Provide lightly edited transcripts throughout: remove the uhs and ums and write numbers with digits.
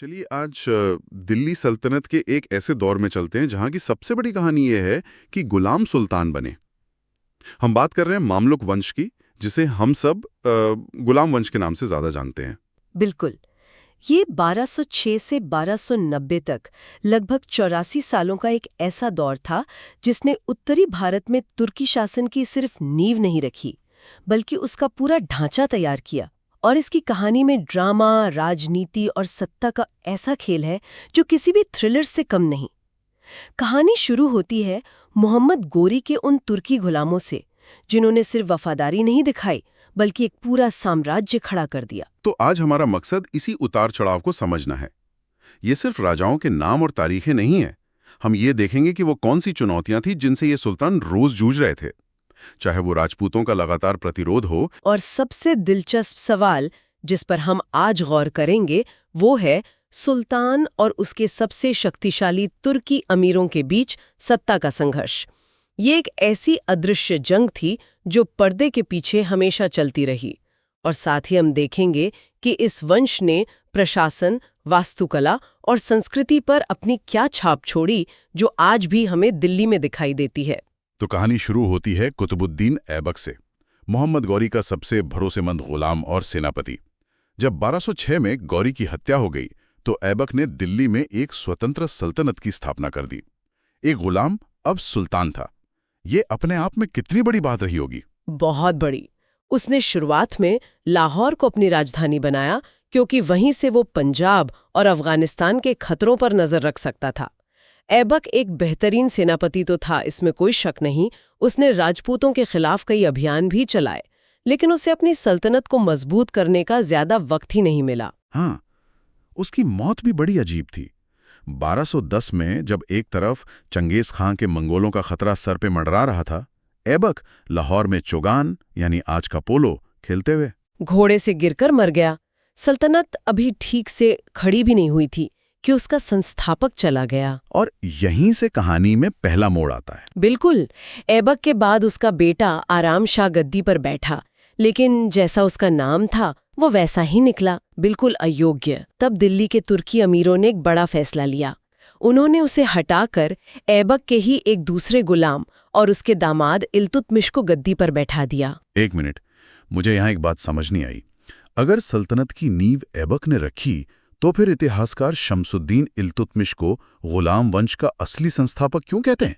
चलिए आज दिल्ली सल्तनत के एक ऐसे दौर में चलते हैं जहां की सबसे बड़ी कहानी यह है कि गुलाम सुल्तान बने। हम बात कर रहे हैं मामलुक वंश की, जिसे हम सब गुलाम वंश के नाम से ज्यादा जानते हैं। बिल्कुल। ये 1206 से 1290 तक लगभग 84 सालों का एक ऐसा दौर था जिसने उत्तरी भारत में तुर्की शासन की सिर्फ नींव नहीं रखी, बल्कि उसका पूरा ढांचा तैयार किया। और इसकी कहानी में ड्रामा, राजनीति और सत्ता का ऐसा खेल है जो किसी भी थ्रिलर से कम नहीं। कहानी शुरू होती है मोहम्मद गोरी के उन तुर्की गुलामों से जिन्होंने सिर्फ वफादारी नहीं दिखाई बल्कि एक पूरा साम्राज्य खड़ा कर दिया। तो आज हमारा मकसद इसी उतार चढ़ाव को समझना है। ये सिर्फ राजाओं के नाम और तारीखें नहीं है। हम ये देखेंगे कि वो कौन सी चुनौतियां थी जिनसे ये सुल्तान रोज जूझ रहे थे, चाहे वो राजपूतों का लगातार प्रतिरोध हो। और सबसे दिलचस्प सवाल जिस पर हम आज गौर करेंगे वो है सुल्तान और उसके सबसे शक्तिशाली तुर्की अमीरों के बीच सत्ता का संघर्ष। ये एक ऐसी अदृश्य जंग थी जो पर्दे के पीछे हमेशा चलती रही। और साथ ही हम देखेंगे कि इस वंश ने प्रशासन, वास्तुकला और संस्कृति पर अपनी क्या छाप छोड़ी जो आज भी हमें दिल्ली में दिखाई देती है। तो कहानी शुरू होती है कुतुबुद्दीन ऐबक से, मोहम्मद गौरी का सबसे भरोसेमंद गुलाम और सेनापति। जब 1206 में गौरी की हत्या हो गई तो ऐबक ने दिल्ली में एक स्वतंत्र सल्तनत की स्थापना कर दी। एक गुलाम अब सुल्तान था। ये अपने आप में कितनी बड़ी बात रही होगी। बहुत बड़ी। उसने शुरुआत में लाहौर को अपनी राजधानी बनाया क्योंकि वहीं से वो पंजाब और अफगानिस्तान के खतरों पर नजर रख सकता था। ऐबक एक बेहतरीन सेनापति तो था, इसमें कोई शक नहीं। उसने राजपूतों के खिलाफ कई अभियान भी चलाए, लेकिन उसे अपनी सल्तनत को मजबूत करने का ज्यादा वक्त ही नहीं मिला। हाँ, उसकी मौत भी बड़ी अजीब थी। 1210 में जब एक तरफ चंगेज खां के मंगोलों का खतरा सर पे मंडरा रहा था, ऐबक लाहौर में चोगान यानी आज का पोलो खेलते हुए घोड़े से गिरकर मर गया। सल्तनत अभी ठीक से खड़ी भी नहीं हुई थी कि उसका संस्थापक चला गया। और यहीं से कहानी में पहला मोड़ आता है। बिल्कुल। ऐबक के बाद उसका बेटा आराम शाह गद्दी पर बैठा, लेकिन जैसा उसका नाम था वो वैसा ही निकला, बिल्कुल अयोग्य। तब दिल्ली के तुर्की अमीरों ने एक बड़ा फैसला लिया। उन्होंने उसे हटाकर ऐबक के ही एक दूसरे गुलाम और उसके दामाद इल्तुतमिश को गद्दी पर बैठा दिया। एक मिनट, मुझे यहाँ एक बात समझ नहीं आई। अगर सल्तनत की नींव ऐबक ने रखी तो फिर इतिहासकार शमसुद्दीन इल्तुतमिश को गुलाम वंश का असली संस्थापक क्यों कहते हैं?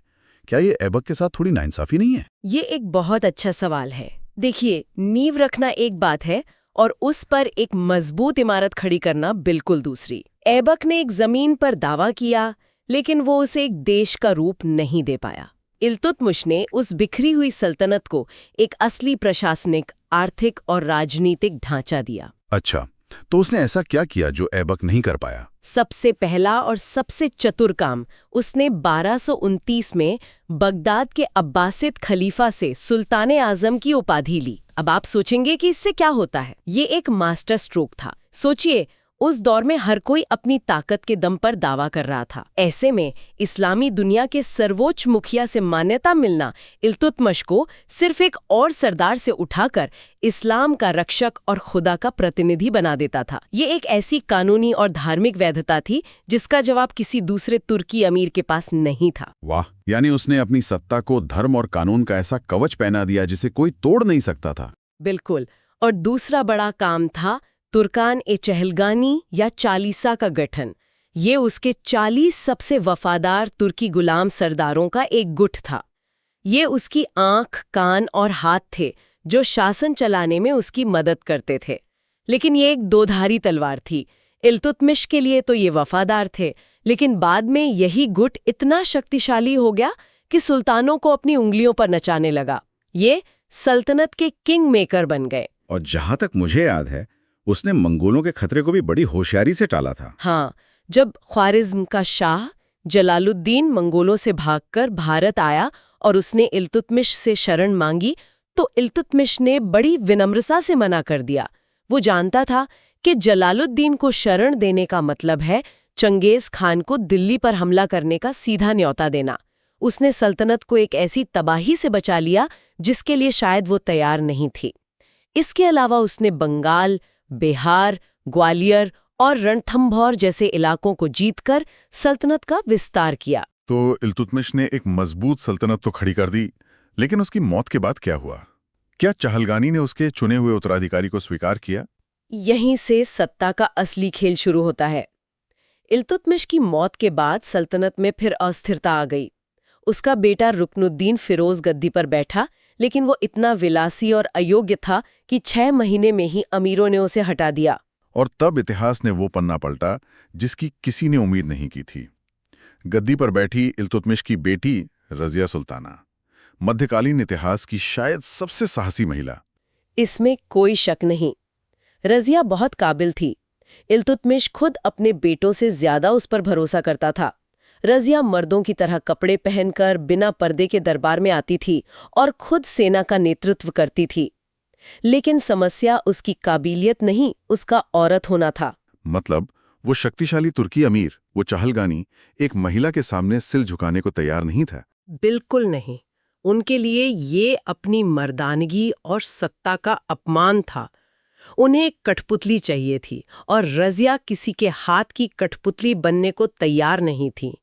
क्या ये ऐबक के साथ थोड़ी नाइंसाफी नहीं है? ये एक बहुत अच्छा सवाल है। देखिए, नींव रखना एक बात है और उस पर एक मजबूत इमारत खड़ी करना बिल्कुल दूसरी। ऐबक ने एक जमीन पर दावा किया, लेकिन वो उसे एक देश का रूप नहीं दे पाया। इल्तुतमिश ने उस बिखरी हुई सल्तनत को एक असली प्रशासनिक, आर्थिक और राजनीतिक ढांचा दिया। अच्छा, तो उसने ऐसा क्या किया जो ऐबक नहीं कर पाया? सबसे पहला और सबसे चतुर काम, उसने 1229 में बगदाद के अब्बासिद खलीफा से सुल्तान आजम की उपाधि ली। अब आप सोचेंगे कि इससे क्या होता है। ये एक मास्टर स्ट्रोक था। सोचिए, उस दौर में हर कोई अपनी ताकत के दम पर दावा कर रहा था। ऐसे में इस्लामी दुनिया के सर्वोच्च मुखिया से मान्यता मिलना इल्तुतमिश को सिर्फ एक और सरदार से उठाकर इस्लाम का रक्षक और खुदा का प्रतिनिधि बना देता था। ये एक ऐसी कानूनी और धार्मिक वैधता थी जिसका जवाब किसी दूसरे तुर्की अमीर के पास नहीं था। वाह, यानी उसने अपनी सत्ता को धर्म और कानून का ऐसा कवच पहना दिया जिसे कोई तोड़ नहीं सकता था। बिल्कुल। और दूसरा बड़ा काम था तुर्कान-ए-चहलगानी या चालीसा का गठन। ये उसके 40 सबसे वफादार तुर्की गुलाम सरदारों का एक गुट था। ये उसकी आंख, कान और हाथ थे जो शासन चलाने में उसकी मदद करते थे। लेकिन ये एक दोधारी तलवार थी। इल्तुतमिश के लिए तो ये वफादार थे, लेकिन बाद में यही गुट इतना शक्तिशाली हो गया कि सुल्तानों को अपनी उंगलियों पर नचाने लगा। ये सल्तनत के किंग मेकर बन गए। और जहां तक मुझे याद है, उसने मंगोलों के खतरे को भी बड़ी होशियारी से टाला था। हाँ, जब ख्वारिज्म का शाह जलालुद्दीन मंगोलों से भागकर भारत आया और उसने इल्तुतमिश से शरण मांगी, तो इल्तुतमिश ने बड़ी विनम्रता से मना कर दिया। वो जानता था कि जलालुद्दीन को शरण देने का मतलब है चंगेज खान को दिल्ली पर हमला करने का सीधा न्योता देना। उसने सल्तनत को एक ऐसी तबाही से बचा लिया जिसके लिए शायद वो तैयार नहीं थी। इसके अलावा उसने बंगाल, बिहार, ग्वालियर और रणथंभौर जैसे इलाकों को जीतकर सल्तनत का विस्तार किया। तो इल्तुतमिश ने एक मजबूत सल्तनत तो खड़ी कर दी, लेकिन उसकी मौत के बाद क्या हुआ? क्या चहलगानी ने उसके चुने हुए उत्तराधिकारी को स्वीकार किया? यहीं से सत्ता का असली खेल शुरू होता है। इल्तुतमिश की मौत के बाद सल्तनत में फिर अस्थिरता आ गई। उसका बेटा रुकनुद्दीन फिरोज गद्दी पर बैठा, लेकिन वो इतना विलासी और अयोग्य था कि 6 महीने में ही अमीरों ने उसे हटा दिया। और तब इतिहास ने वो पन्ना पलटा जिसकी किसी ने उम्मीद नहीं की थी। गद्दी पर बैठी इल्तुतमिश की बेटी रजिया सुल्ताना, मध्यकालीन इतिहास की शायद सबसे साहसी महिला। इसमें कोई शक नहीं। रजिया बहुत काबिल थी। इल्तुतमिश खुद अपने बेटों से ज्यादा उस पर भरोसा करता था। रजिया मर्दों की तरह कपड़े पहनकर बिना पर्दे के दरबार में आती थी और खुद सेना का नेतृत्व करती थी। लेकिन समस्या उसकी काबिलियत नहीं, उसका औरत होना था। मतलब वो शक्तिशाली तुर्की अमीर, वो चहलगानी, एक महिला के सामने सिर झुकाने को तैयार नहीं था। बिल्कुल नहीं। उनके लिए ये अपनी मर्दानगी और सत्ता का अपमान था। उन्हें एक कठपुतली चाहिए थी और रजिया किसी के हाथ की कठपुतली बनने को तैयार नहीं थी।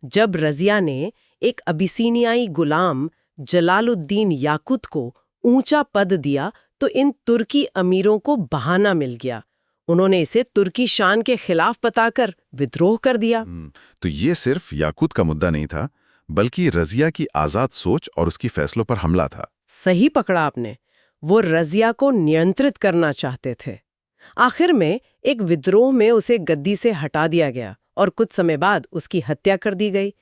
जब रजिया ने एक अबिसीनियाई गुलाम जलालुद्दीन याकुत को ऊंचा पद दिया तो इन तुर्की अमीरों को बहाना मिल गया। उन्होंने इसे तुर्की शान के खिलाफ बताकर विद्रोह कर दिया। तो ये सिर्फ याकूत का मुद्दा नहीं था, बल्कि रजिया की आजाद सोच और उसकी फैसलों पर हमला था। सही पकड़ा आपने। वो रजिया को नियंत्रित करना चाहते थे। आखिर में एक विद्रोह में उसे गद्दी से हटा दिया गया और कुछ समय बाद उसकी हत्या कर दी गई।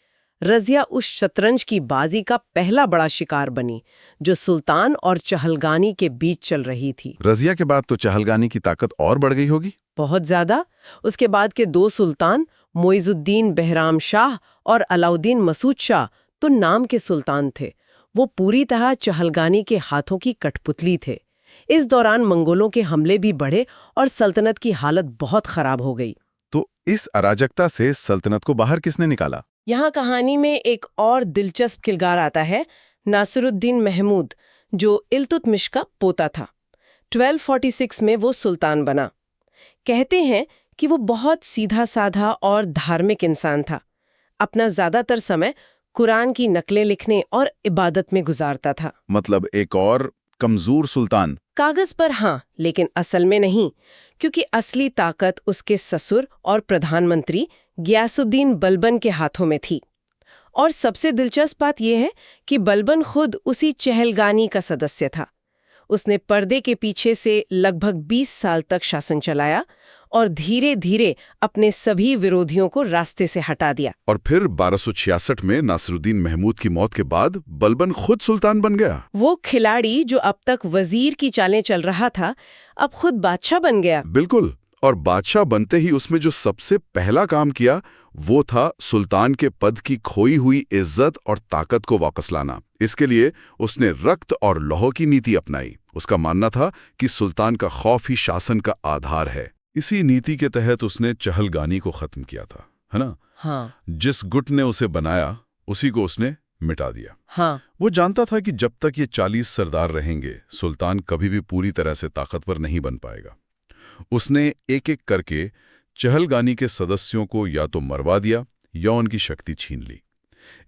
रजिया उस शतरंज की बाजी का पहला बड़ा शिकार बनी जो सुल्तान और चहलगानी के बीच चल रही थी। रजिया के बाद तो चहलगानी की ताकत और बढ़ गई होगी। बहुत ज्यादा। उसके बाद के 2 सुल्तान, मोइजुद्दीन बहराम शाह और अलाउद्दीन मसूद शाह, तो नाम के सुल्तान थे। वो पूरी तरह चहलगानी के हाथों की कठपुतली थे। इस दौरान मंगोलों के हमले भी बढ़े और सल्तनत की हालत बहुत खराब हो गई। तो इस अराजकता से सल्तनत को बाहर किसने निकाला? यहाँ कहानी में एक और दिलचस्प किरदार आता है, नासिरुद्दीन महमूद, जो इल्तुतमिश का पोता था। 1246 में वो सुल्तान बना। कहते हैं कि वो बहुत सीधा साधा और धार्मिक इंसान था। अपना ज्यादातर समय कुरान की नकलें लिखने और इबादत में गुजारता था। मतलब एक और कमजोर सुल्तान। कागज पर हाँ, लेकिन असल में नहीं, क्योंकि असली ताकत उसके ससुर और प्रधानमंत्री गियासुद्दीन बलबन के हाथों में थी। और सबसे दिलचस्प बात यह है कि बलबन खुद उसी चहलगानी का सदस्य था। उसने पर्दे के पीछे से लगभग 20 साल तक शासन चलाया और धीरे धीरे अपने सभी विरोधियों को रास्ते से हटा दिया। और फिर 1266 में नासिरुद्दीन महमूद की मौत के बाद बलबन खुद सुल्तान बन गया। वो खिलाड़ी जो अब तक वजीर की चालें चल रहा था, अब खुद बादशाह बन गया। बिल्कुल। और बादशाह बनते ही उसमें जो सबसे पहला काम किया वो था सुल्तान के पद की खोई हुई इज्जत और ताकत को वापस लाना। इसके लिए उसने रक्त और लौह की नीति अपनाई। उसका मानना था कि सुल्तान का खौफ ही शासन का आधार है। इसी नीति के तहत उसने चहलगानी को खत्म किया था, है ना? हाँ। जिस गुट ने उसे बनाया उसी को उसने मिटा दिया। हाँ। वो जानता था कि जब तक ये 40 सरदार रहेंगे, सुल्तान कभी भी पूरी तरह से ताकतवर नहीं बन पाएगा। उसने एक एक करके चहलगानी के सदस्यों को या तो मरवा दिया या उनकी शक्ति छीन ली।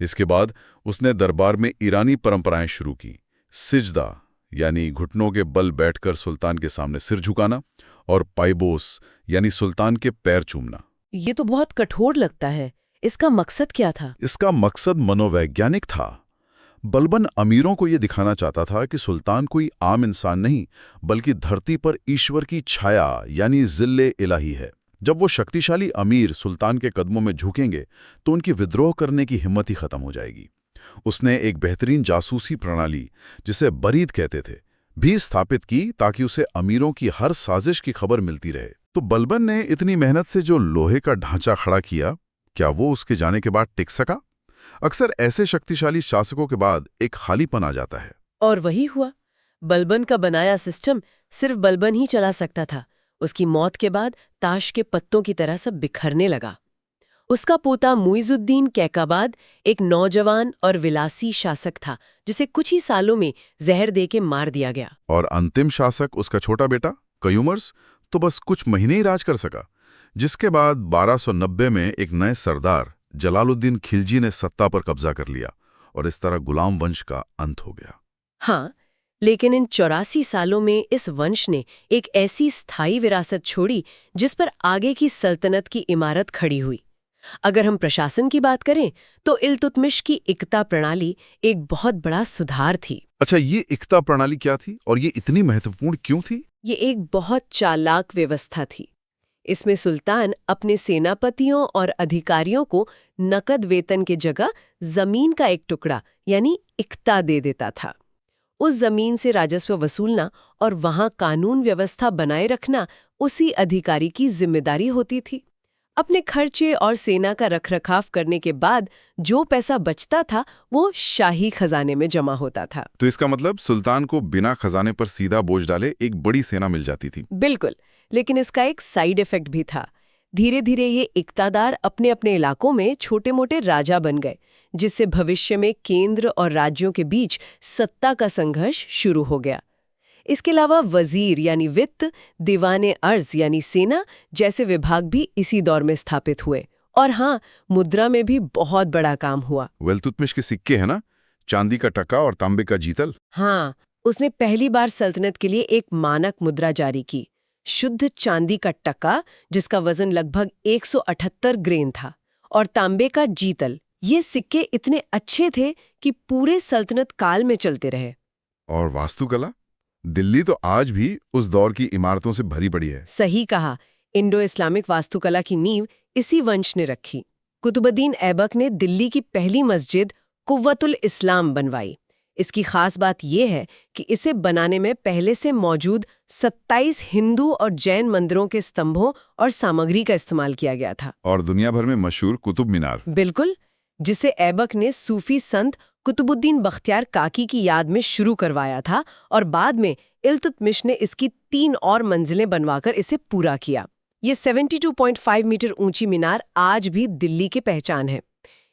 इसके बाद उसने दरबार में ईरानी परंपराएं शुरू की। सिजदा यानी घुटनों के बल बैठकर सुल्तान के सामने सिर झुकाना, और पाइबोस यानी सुल्तान के पैर चूमना। ये तो बहुत कठोर लगता है। इसका मकसद क्या था? इसका मकसद मनोवैज्ञानिक था। बलबन अमीरों को यह दिखाना चाहता था कि सुल्तान कोई आम इंसान नहीं, बल्कि धरती पर ईश्वर की छाया यानी जिल्ले इलाही है। जब वो शक्तिशाली अमीर सुल्तान के कदमों में झुकेंगे तो उनकी विद्रोह करने की हिम्मत ही खत्म हो जाएगी। उसने एक बेहतरीन जासूसी प्रणाली, जिसे बरीद कहते थे, भी स्थापित की ताकि उसे अमीरों की हर साजिश की खबर मिलती रहे। तो बलबन ने इतनी मेहनत से जो लोहे का ढांचा खड़ा किया, क्या वो उसके जाने के बाद टिक सका? अक्सर ऐसे शक्तिशाली शासकों के बाद एक खालीपन आ जाता है। और वही हुआ। बलबन का बनाया सिस्टम सिर्फ बलबन ही चला सकता था। उसकी मौत के बाद ताश के पत्तों की तरह सब बिखरने लगा। उसका पोता मुइजुद्दीन कैकाबाद एक नौजवान और विलासी शासक था, जिसे कुछ ही सालों में जहर देके मार दिया गया। और अंतिम शासक उसका छोटा बेटा कयूमर्स तो बस कुछ महीने ही राज कर सका। जिसके बाद 1290 में एक नए सरदार जलालुद्दीन खिलजी ने सत्ता पर कब्जा कर लिया और इस तरह गुलाम वंश का अंत हो गया। हाँ, लेकिन इन 84 सालों में इस वंश ने एक ऐसी स्थायी विरासत छोड़ी जिस पर आगे की सल्तनत की इमारत खड़ी हुई। अगर हम प्रशासन की बात करें तो इल्तुतमिश की इक्ता प्रणाली एक बहुत बड़ा सुधार थी। अच्छा, ये इक्ता प्रणाली क्या थी और ये इतनी महत्वपूर्ण क्यों थी? ये एक बहुत चालाक व्यवस्था थी। इसमें सुल्तान अपने सेनापतियों और अधिकारियों को नकद वेतन के जगह जमीन का एक टुकड़ा यानी इक्ता दे देता था। उस जमीन से राजस्व वसूलना और वहां कानून व्यवस्था बनाए रखना उसी अधिकारी की जिम्मेदारी होती थी। अपने खर्चे और सेना का रखरखाव करने के बाद जो पैसा बचता था वो शाही खजाने में जमा होता था। तो इसका मतलब सुल्तान को बिना खजाने पर सीधा बोझ डाले एक बड़ी सेना मिल जाती थी। बिल्कुल, लेकिन इसका एक साइड इफेक्ट भी था। धीरे धीरे ये इक्तादार अपने अपने इलाकों में छोटे मोटे राजा बन गए, जिससे भविष्य में केंद्र और राज्यों के बीच सत्ता का संघर्ष शुरू हो गया। इसके अलावा वजीर यानी वित्त, दीवाने अर्ज यानी सेना जैसे विभाग भी इसी दौर में स्थापित हुए। और हाँ, मुद्रा में भी बहुत बड़ा काम हुआ। इल्तुतमिश के सिक्के हैं ना, चांदी का टका और तांबे का जीतल। हाँ, उसने पहली बार सल्तनत के लिए एक मानक मुद्रा जारी की, शुद्ध चांदी का टका जिसका वजन लगभग 178 ग्रेन था, और तांबे का जीतल। ये सिक्के इतने अच्छे थे कि पूरे सल्तनत काल में चलते रहे। और वास्तुकला, दिल्ली तो आज भी उस दौर की इमारतों से भरी पड़ी है। सही कहा, इंडो इस्लामिक वास्तुकला की नींव इसी वंश ने रखी। कुतुबुद्दीन ऐबक ने दिल्ली की पहली मस्जिद कुव्वतुल इस्लाम बनवाई। इसकी खास बात यह है कि इसे बनाने में पहले से मौजूद 27 हिंदू और जैन मंदिरों के स्तंभों और सामग्री का इस्तेमाल किया गया था। और दुनिया भर में मशहूर कुतुब मीनार। बिल्कुल, जिसे ऐबक ने सूफी संत कुतुबुद्दीन बख्तियार काकी की याद में शुरू करवाया था, और बाद में इल्तुतमिश ने इसकी 3 और मंजिलें बनवाकर इसे पूरा किया। ये 72.5 मीटर ऊंची मीनार आज भी दिल्ली की पहचान है।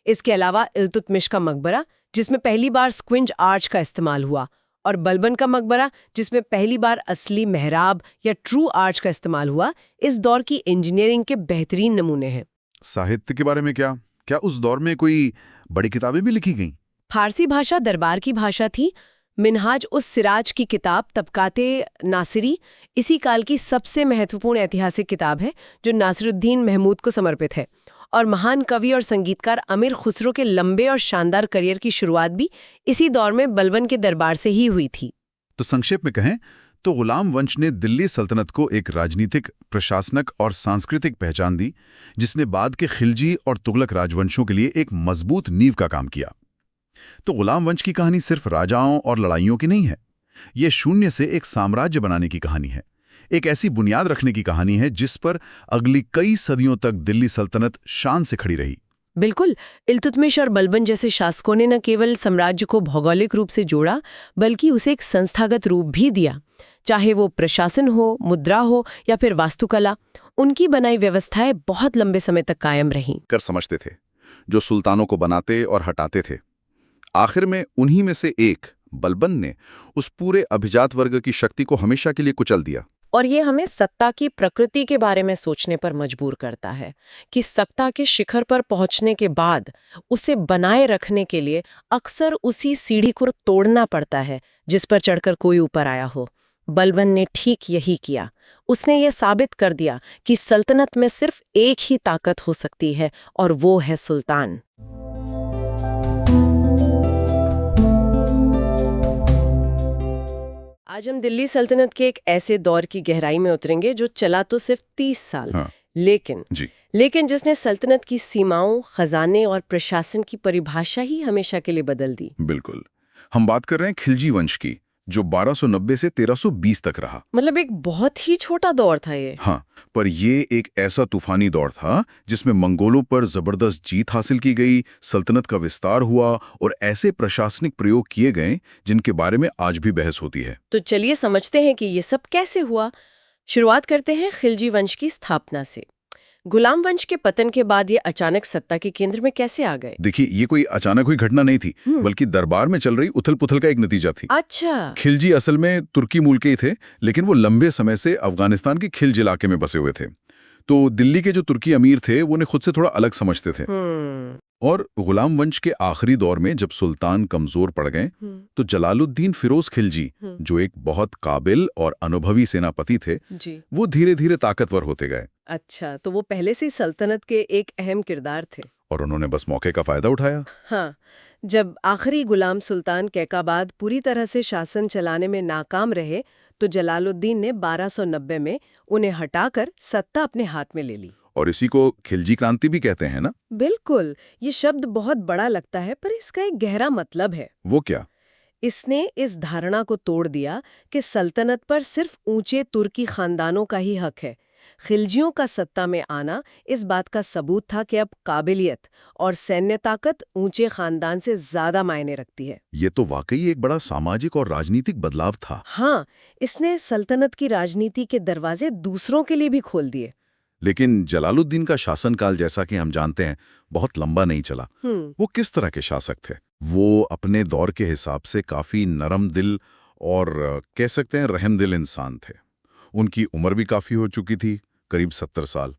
इसके अलावा इल्तुतमिश का मकबरा, जिसमें पहली बार स्क्विंज आर्च का इस्तेमाल हुआ, और बलबन का मकबरा, जिसमें पहली बार असली मेहराब या ट्रू आर्च का इस्तेमाल हुआ, इस दौर की इंजीनियरिंग के बेहतरीन नमूने हैं। साहित्य के बारे में क्या उस दौर में कोई बड़ी किताबें भी लिखी गईं? फारसी भाषा दरबार की भाषा थी। मिनहाज उस सिराज की किताब तबकाते नासिरी इसी काल की सबसे महत्वपूर्ण ऐतिहासिक किताब है, जो नासिरुद्दीन महमूद को समर्पित है। और महान कवि और संगीतकार अमीर खुसरो के लंबे और शानदार करियर की शुरुआत भी इसी दौर में बलबन के दरबार से ही हुई थी। तो संक्षेप में कहें तो गुलाम वंश ने दिल्ली सल्तनत को एक राजनीतिक, प्रशासनिक और सांस्कृतिक पहचान दी, जिसने बाद के खिलजी और तुगलक राजवंशों के लिए एक मजबूत नींव का काम किया। तो गुलाम वंश की कहानी सिर्फ राजाओं और लड़ाइयों की नहीं है। ये शून्य से एक साम्राज्य बनाने की कहानी है, एक ऐसी बुनियाद रखने की कहानी है जिस पर अगली कई सदियों तक दिल्ली सल्तनत शान से खड़ी रही। बिल्कुल, इल्तुतमिश और बलबन जैसे शासकों ने न केवल साम्राज्य को भौगोलिक रूप से जोड़ा, बल्कि उसे एक संस्थागत रूप भी दिया। चाहे वो प्रशासन हो, मुद्रा हो या फिर वास्तुकला, उनकी बनाई व्यवस्थाएं बहुत लंबे समय तक कायम रहीं। कर समझते थे, जो सुल्तानों को बनाते और हटाते थे। आखिर में उन्हीं में से एक बलबन ने उस पूरे अभिजात वर्ग की शक्ति को हमेशा के लिए कुचल दिया। और ये हमें सत्ता की प्रकृति के बारे में सोचने पर मजबूर करता है कि सत्ता के शिखर पर पहुंचने के बाद उसे बनाए रखने के लिए अक्सर उसी सीढ़ी को तोड़ना पड़ता है जिस पर चढ़कर कोई ऊपर आया हो। बलबन ने ठीक यही किया। उसने ये साबित कर दिया कि सल्तनत में सिर्फ एक ही ताकत हो सकती है, और वो है सुल्तान। आज हम दिल्ली सल्तनत के एक ऐसे दौर की गहराई में उतरेंगे जो चला तो सिर्फ 30 साल, हाँ। लेकिन जिसने सल्तनत की सीमाओं, खजाने और प्रशासन की परिभाषा ही हमेशा के लिए बदल दी। बिल्कुल, हम बात कर रहे हैं खिलजी वंश की, जो 1290 से 1320 तक रहा। मतलब एक बहुत ही छोटा दौर था ये। हाँ, पर ये एक ऐसा तूफानी दौर था जिसमें मंगोलों पर जबरदस्त जीत हासिल की गई, सल्तनत का विस्तार हुआ और ऐसे प्रशासनिक प्रयोग किए गए जिनके बारे में आज भी बहस होती है। तो चलिए समझते हैं कि ये सब कैसे हुआ। शुरुआत करते हैं खिलजी वंश की स्थापना से। गुलाम वंश के पतन के बाद ये अचानक सत्ता के केंद्र में कैसे आ गए? देखिए, ये कोई अचानक हुई घटना नहीं थी, बल्कि दरबार में चल रही उथल-पुथल का एक नतीजा थी। अच्छा। खिलजी असल में तुर्की मूल के ही थे, लेकिन वो लंबे समय से अफगानिस्तान के खिल्ज इलाके में बसे हुए थे। तो दिल्ली के जो तुर्की अमीर थे वो उन्हें खुद से थोड़ा अलग समझते थे। और गुलाम वंश के आखिरी दौर में जब सुल्तान कमजोर पड़ गए तो जलालुद्दीन फिरोज खिलजी, जो एक बहुत काबिल और अनुभवी सेनापति थे, जी। वो धीरे धीरे ताकतवर होते गए अच्छा, तो वो पहले से ही सल्तनत के एक अहम किरदार थे। और उन्होंने बस मौके का फायदा उठाया। हाँ, जब आखिरी गुलाम सुल्तान कैकाबाद पूरी तरह से शासन चलाने में नाकाम रहे तो जलालुद्दीन ने 1290 में उन्हें हटाकर सत्ता अपने हाथ में ले ली। और इसी को खिलजी क्रांति भी कहते हैं ना? बिल्कुल, ये शब्द बहुत बड़ा लगता है पर इसका एक गहरा मतलब है। वो क्या? इसने इस धारणा को तोड़ दिया कि सल्तनत पर सिर्फ ऊंचे तुर्की खानदानों का ही हक है। खिलजियों का सत्ता में आना इस बात का सबूत था कि अब काबिलियत और सैन्य ताकत ऊंचे खानदान से ज्यादा मायने रखती है। ये तो वाकई एक बड़ा सामाजिक और राजनीतिक बदलाव था। हाँ, इसने सल्तनत की राजनीति के दरवाजे दूसरों के लिए भी खोल दिए। लेकिन जलालुद्दीन का शासनकाल, जैसा कि हम जानते हैं, बहुत लंबा नहीं चला। वो किस तरह के शासक थे? वो अपने दौर के हिसाब से काफी नरम दिल और कह सकते हैं रहमदिल इंसान थे। उनकी उम्र भी काफी हो चुकी थी, करीब 70 साल।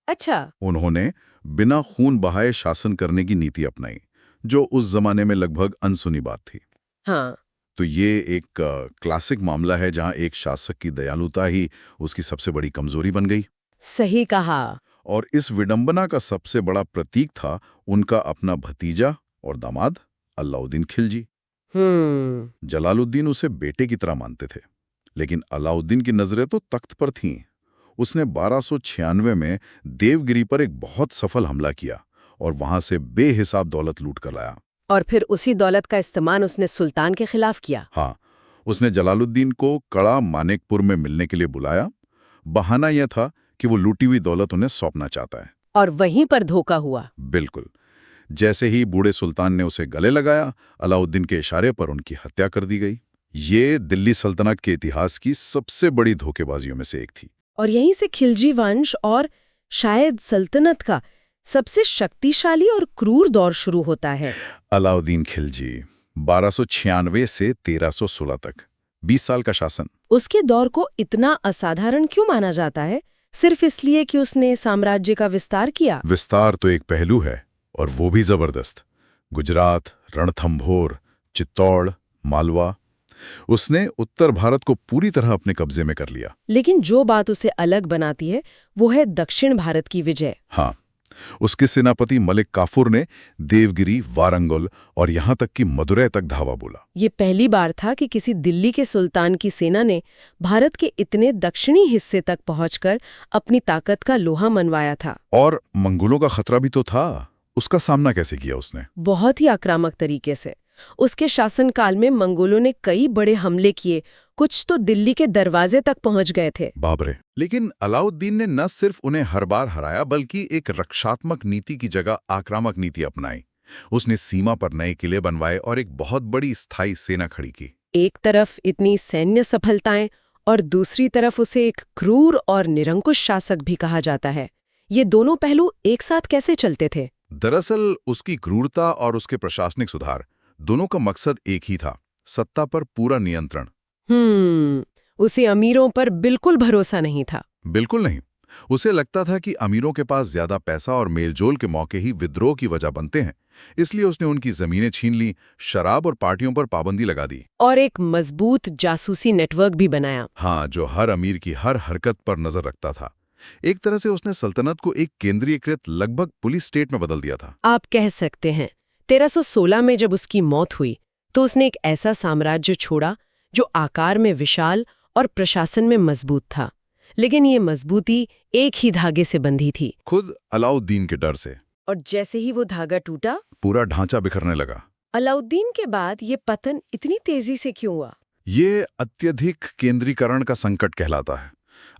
अच्छा। उन्होंने बिना खून बहाए शासन करने की नीति अपनाई, जो उस जमाने में लगभग अनसुनी बात थी। हाँ। तो ये एक क्लासिक मामला है जहां एक शासक की दयालुता ही उसकी सबसे बड़ी कमजोरी बन गई। सही कहा। और इस विडंबना का सबसे बड़ा प्रतीक था उनका अपना भतीजा और दामाद अलाउद्दीन खिलजी। जलालुद्दीन उसे बेटे की तरह मानते थे, लेकिन अलाउद्दीन की नजरें तो तख्त पर थीं। उसने 1296 में देवगिरी पर एक बहुत सफल हमला किया और वहां से बेहिसाब दौलत लूट कर लाया। और फिर उसी दौलत का इस्तेमाल उसने सुल्तान के खिलाफ किया। हाँ, उसने जलालुद्दीन को कड़ा मानेकपुर में मिलने के लिए बुलाया। बहाना यह था कि वो लूटी हुई दौलत उन्हें सौंपना चाहता है। और वहीं पर धोखा हुआ। बिल्कुल। जैसे ही बूढ़े सुल्तान ने उसे गले लगाया, अलाउद्दीन के इशारे पर उनकी हत्या कर दी गई। ये दिल्ली सल्तनत के इतिहास की सबसे बड़ी धोखेबाजियों में से एक थी। और यहीं से खिलजी वंश और शायद सल्तनत का सबसे शक्तिशाली और क्रूर दौर शुरू होता है। अलाउद्दीन खिलजी 1296 से 1316 तक 20 साल का शासन। उसके दौर को इतना असाधारण क्यों माना जाता है? सिर्फ इसलिए कि उसने साम्राज्य का विस्तार किया? विस्तार तो एक पहलू है, और वो भी जबरदस्त। गुजरात, रणथंभोर, चित्तौड़, मालवा, उसने उत्तर भारत को पूरी तरह अपने कब्जे में कर लिया। लेकिन जो बात उसे अलग बनाती है वो है दक्षिण भारत की विजय। हाँ, उसके सेनापति मलिक काफूर ने देवगिरी, वारंगल और यहां तक कि मदुरै तक धावा बोला। ये पहली बार था कि किसी दिल्ली के सुल्तान की सेना ने भारत के इतने दक्षिणी हिस्से तक पहुंचकर अपनी ताकत का लोहा मनवाया था। और मंगोलों का खतरा भी तो था। उसका सामना कैसे किया उसने? बहुत ही आक्रामक तरीके से। उसके शासनकाल में मंगोलों ने कई बड़े हमले किए, कुछ तो दिल्ली के दरवाजे तक पहुंच गए थे। बाप रे। लेकिन अलाउद्दीन ने न सिर्फ उन्हें हर बार हराया, बल्कि एक रक्षात्मक नीति की जगह आक्रामक नीति अपनाई। उसने सीमा पर नए किले बनवाए और एक बहुत बड़ी स्थायी सेना खड़ी की। एक तरफ इतनी सैन्य सफलताएं और दूसरी तरफ उसे एक क्रूर और निरंकुश शासक भी कहा जाता है। ये दोनों पहलू एक साथ कैसे चलते थे? दरअसल उसकी क्रूरता और उसके प्रशासनिक सुधार दोनों का मकसद एक ही था, सत्ता पर पूरा नियंत्रण। उसे अमीरों पर बिल्कुल भरोसा नहीं था। बिल्कुल नहीं। उसे लगता था कि अमीरों के पास ज्यादा पैसा और मेलजोल के मौके ही विद्रोह की वजह बनते हैं, इसलिए उसने उनकी जमीनें छीन ली, शराब और पार्टियों पर पाबंदी लगा दी। और एक मजबूत जासूसी नेटवर्क भी बनाया। हाँ, जो हर अमीर की हर हरकत पर नजर रखता था। एक तरह से उसने सल्तनत को एक केंद्रीयकृत लगभग पुलिस स्टेट में बदल दिया था। आप कह सकते हैं। 1316 में जब उसकी मौत हुई तो उसने एक ऐसा साम्राज्य छोड़ा जो आकार में विशाल और प्रशासन में मजबूत था, लेकिन ये मजबूती एक ही धागे से बंधी थी, खुद अलाउद्दीन के डर से। और जैसे ही वो धागा टूटा, पूरा ढांचा बिखरने लगा। अलाउद्दीन के बाद ये पतन इतनी तेजी से क्यों हुआ? ये अत्यधिक केंद्रीकरण का संकट कहलाता है।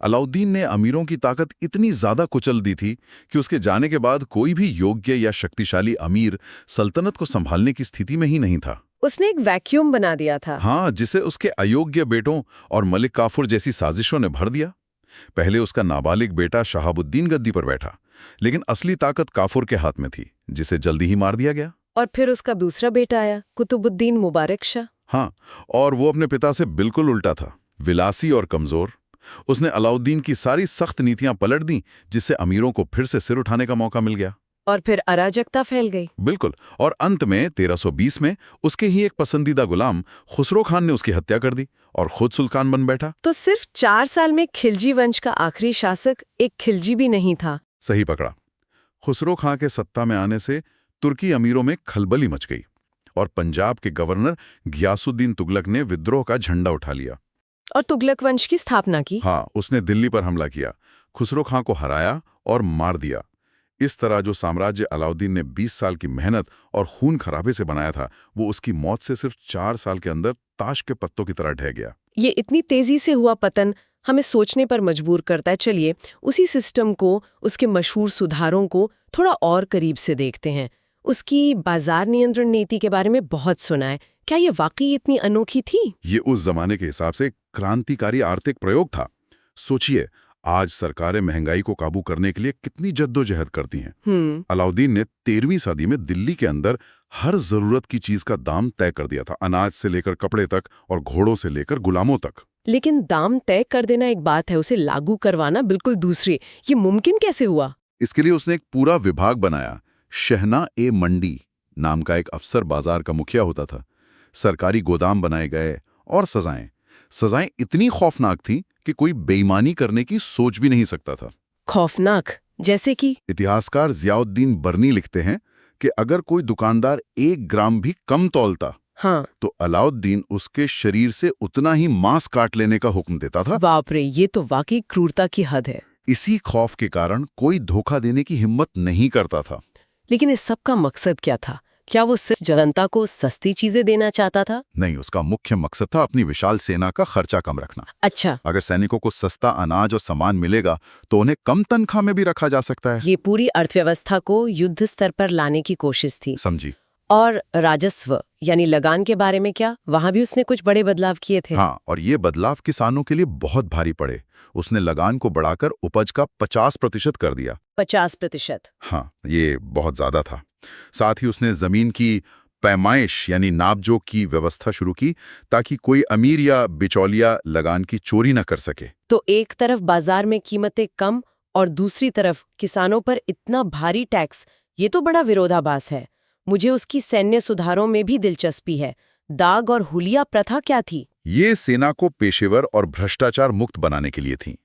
अलाउद्दीन ने अमीरों की ताकत इतनी ज्यादा कुचल दी थी कि उसके जाने के बाद कोई भी योग्य या शक्तिशाली अमीर सल्तनत को संभालने की स्थिति में ही नहीं था। उसने एक वैक्यूम बना दिया था। हाँ, जिसे उसके अयोग्य बेटों और मलिक काफूर जैसी साजिशों ने भर दिया। पहले उसका नाबालिग बेटा शहाबुद्दीन गद्दी पर बैठा, लेकिन असली ताकत काफूर के हाथ में थी, जिसे जल्दी ही मार दिया गया। और फिर उसका दूसरा बेटा आया, कुतुबुद्दीन मुबारक शाह। हाँ, और वो अपने पिता से बिल्कुल उल्टा था, विलासी और कमजोर। उसने अलाउद्दीन की सारी सख्त नीतियां पलट दी, जिससे अमीरों को फिर से सिर उठाने का मौका मिल गया। और फिर अराजकता फैल गई। बिल्कुल। और अंत में 1320 में उसके ही एक पसंदीदा गुलाम खुसरो खान ने उसकी हत्या कर दी और खुद सुल्तान बन बैठा। तो सिर्फ 4 साल में खिलजी वंश का आखिरी शासक एक खिलजी भी नहीं था। सही पकड़ा। खुसरो खां के सत्ता में आने से तुर्की अमीरों में खलबली मच गई और पंजाब के गवर्नर गियासुद्दीन तुगलक ने विद्रोह का झंडा उठा लिया और तुगलक वंश की स्थापना की। हाँ, उसने दिल्ली पर हमला किया, खुसरो खां को हराया और मार दिया। इस तरह जो साम्राज्य अलाउद्दीन ने 20 साल की मेहनत और खून खराबे से बनाया था, वो उसकी मौत से सिर्फ 4 साल के अंदर ताश के पत्तों की तरह ढह गया। ये इतनी तेजी से हुआ पतन हमें सोचने पर मजबूर करता है। चलिए उसी सिस्टम को, उसके मशहूर सुधारों को थोड़ा और करीब से देखते हैं। उसकी बाजार नियंत्रण नीति के बारे में बहुत सुना है। क्या ये वाकई इतनी अनोखी थी? ये उस जमाने के हिसाब से क्रांतिकारी आर्थिक प्रयोग था। सोचिए, आज सरकारें महंगाई को काबू करने के लिए कितनी जद्दोजहद करती हैं। अलाउद्दीन ने 13वीं सदी में दिल्ली के अंदर हर जरूरत की चीज का दाम तय कर दिया था, अनाज से लेकर कपड़े तक और घोड़ों से लेकर गुलामों तक। लेकिन दाम तय कर देना एक बात है, उसे लागू करवाना बिल्कुल दूसरी। ये मुमकिन कैसे हुआ? इसके लिए उसने एक पूरा विभाग बनाया। शहना ए मंडी नाम का एक अफसर बाजार का मुखिया होता था। सरकारी गोदाम बनाए गए और सजाएं इतनी खौफनाक थी कि कोई बेईमानी करने की सोच भी नहीं सकता था। खौफनाक जैसे कि? इतिहासकार जियाउद्दीन बर्नी लिखते हैं कि अगर कोई दुकानदार 1 ग्राम भी कम तौलता, हाँ, तो अलाउद्दीन उसके शरीर से उतना ही मांस काट लेने का हुक्म देता था। बाप रे, ये तो वाकई क्रूरता की हद है। इसी खौफ के कारण कोई धोखा देने की हिम्मत नहीं करता था। लेकिन इस सब का मकसद क्या था? क्या वो सिर्फ जनता को सस्ती चीजें देना चाहता था? नहीं, उसका मुख्य मकसद था अपनी विशाल सेना का खर्चा कम रखना। अच्छा, अगर सैनिकों को सस्ता अनाज और सामान मिलेगा तो उन्हें कम तनख्वाह में भी रखा जा सकता है। ये पूरी अर्थव्यवस्था को युद्ध स्तर पर लाने की कोशिश थी। समझी। और राजस्व यानी लगान के बारे में क्या? वहां भी उसने कुछ बड़े बदलाव किए थे। हाँ, और ये बदलाव किसानों के लिए बहुत भारी पड़े। उसने लगान को बढ़ाकर उपज का 50% कर दिया। 50%? हाँ, ये बहुत ज्यादा था। साथ ही उसने जमीन की पैमाइश यानी नापजोक की व्यवस्था शुरू की, ताकि कोई अमीर या बिचौलिया लगान की चोरी न कर सके। तो एक तरफ बाजार में कीमतें कम और दूसरी तरफ किसानों पर इतना भारी टैक्स, ये तो बड़ा विरोधाभास है। मुझे उसकी सैन्य सुधारों में भी दिलचस्पी है। दाग और हुलिया प्रथा क्या थी? ये सेना को पेशेवर और भ्रष्टाचार मुक्त बनाने के लिए थी।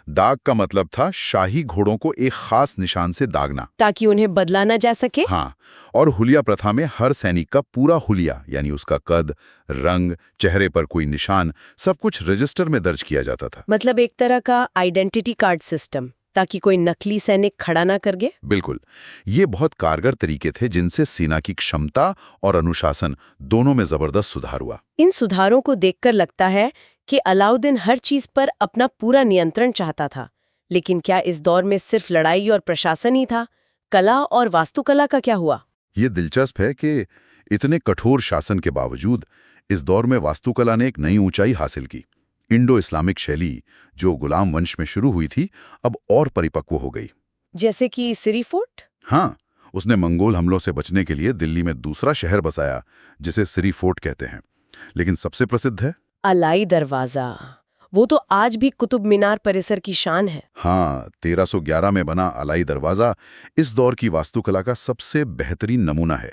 दाग का मतलब था शाही घोड़ों को एक खास निशान से दागना, ताकि उन्हें बदला न जा सके। हाँ, और हुलिया प्रथा में हर सैनिक का पूरा हुलिया यानी उसका कद, रंग, चेहरे पर कोई निशान, सब कुछ रजिस्टर में दर्ज किया जाता था। मतलब एक तरह का आइडेंटिटी कार्ड सिस्टम, ताकि कोई नकली सैनिक खड़ा ना कर गए। बिल्कुल। ये बहुत कारगर तरीके थे जिनसे सेना की क्षमता और अनुशासन दोनों में जबरदस्त सुधार हुआ। इन सुधारों को देखकर लगता है कि अलाउद्दीन हर चीज पर अपना पूरा नियंत्रण चाहता था। लेकिन क्या इस दौर में सिर्फ लड़ाई और प्रशासन ही था? कला और वास्तुकला का क्या हुआ? ये दिलचस्प है कि इतने कठोर शासन के बावजूद इस दौर में वास्तुकला ने एक नई ऊंचाई हासिल की। इंडो इस्लामिक शैली जो गुलाम वंश में शुरू हुई थी, अब और परिपक्व हो गई। जैसे कि सिरी फोर्ट? हाँ, उसने मंगोल हमलों से बचने के लिए दिल्ली में दूसरा शहर बसाया, जिसे सिरी फोर्ट कहते हैं। लेकिन सबसे प्रसिद्ध है अलाई दरवाजा। वो तो आज भी कुतुब मीनार परिसर की शान है। हाँ, 1311 में बना अलाई दरवाजा इस दौर की वास्तुकला का सबसे बेहतरीन नमूना है।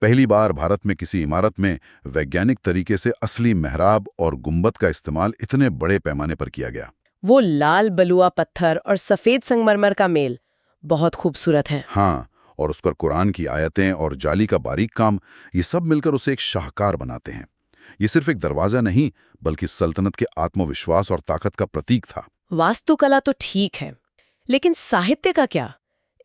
पहली बार भारत में किसी इमारत में वैज्ञानिक तरीके से असली मेहराब और गुंबद का इस्तेमाल इतने बड़े पैमाने पर किया गया। वो लाल बलुआ पत्थर और सफेद संगमरमर का मेल बहुत खूबसूरत है। हाँ, और उस पर कुरान की आयतें और जाली का बारीक काम, ये सब मिलकर उसे एक शाहकार बनाते हैं। ये सिर्फ एक दरवाजा नहीं, बल्कि सल्तनत के आत्मविश्वास और ताकत का प्रतीक था। वास्तुकला तो ठीक है, लेकिन साहित्य का क्या?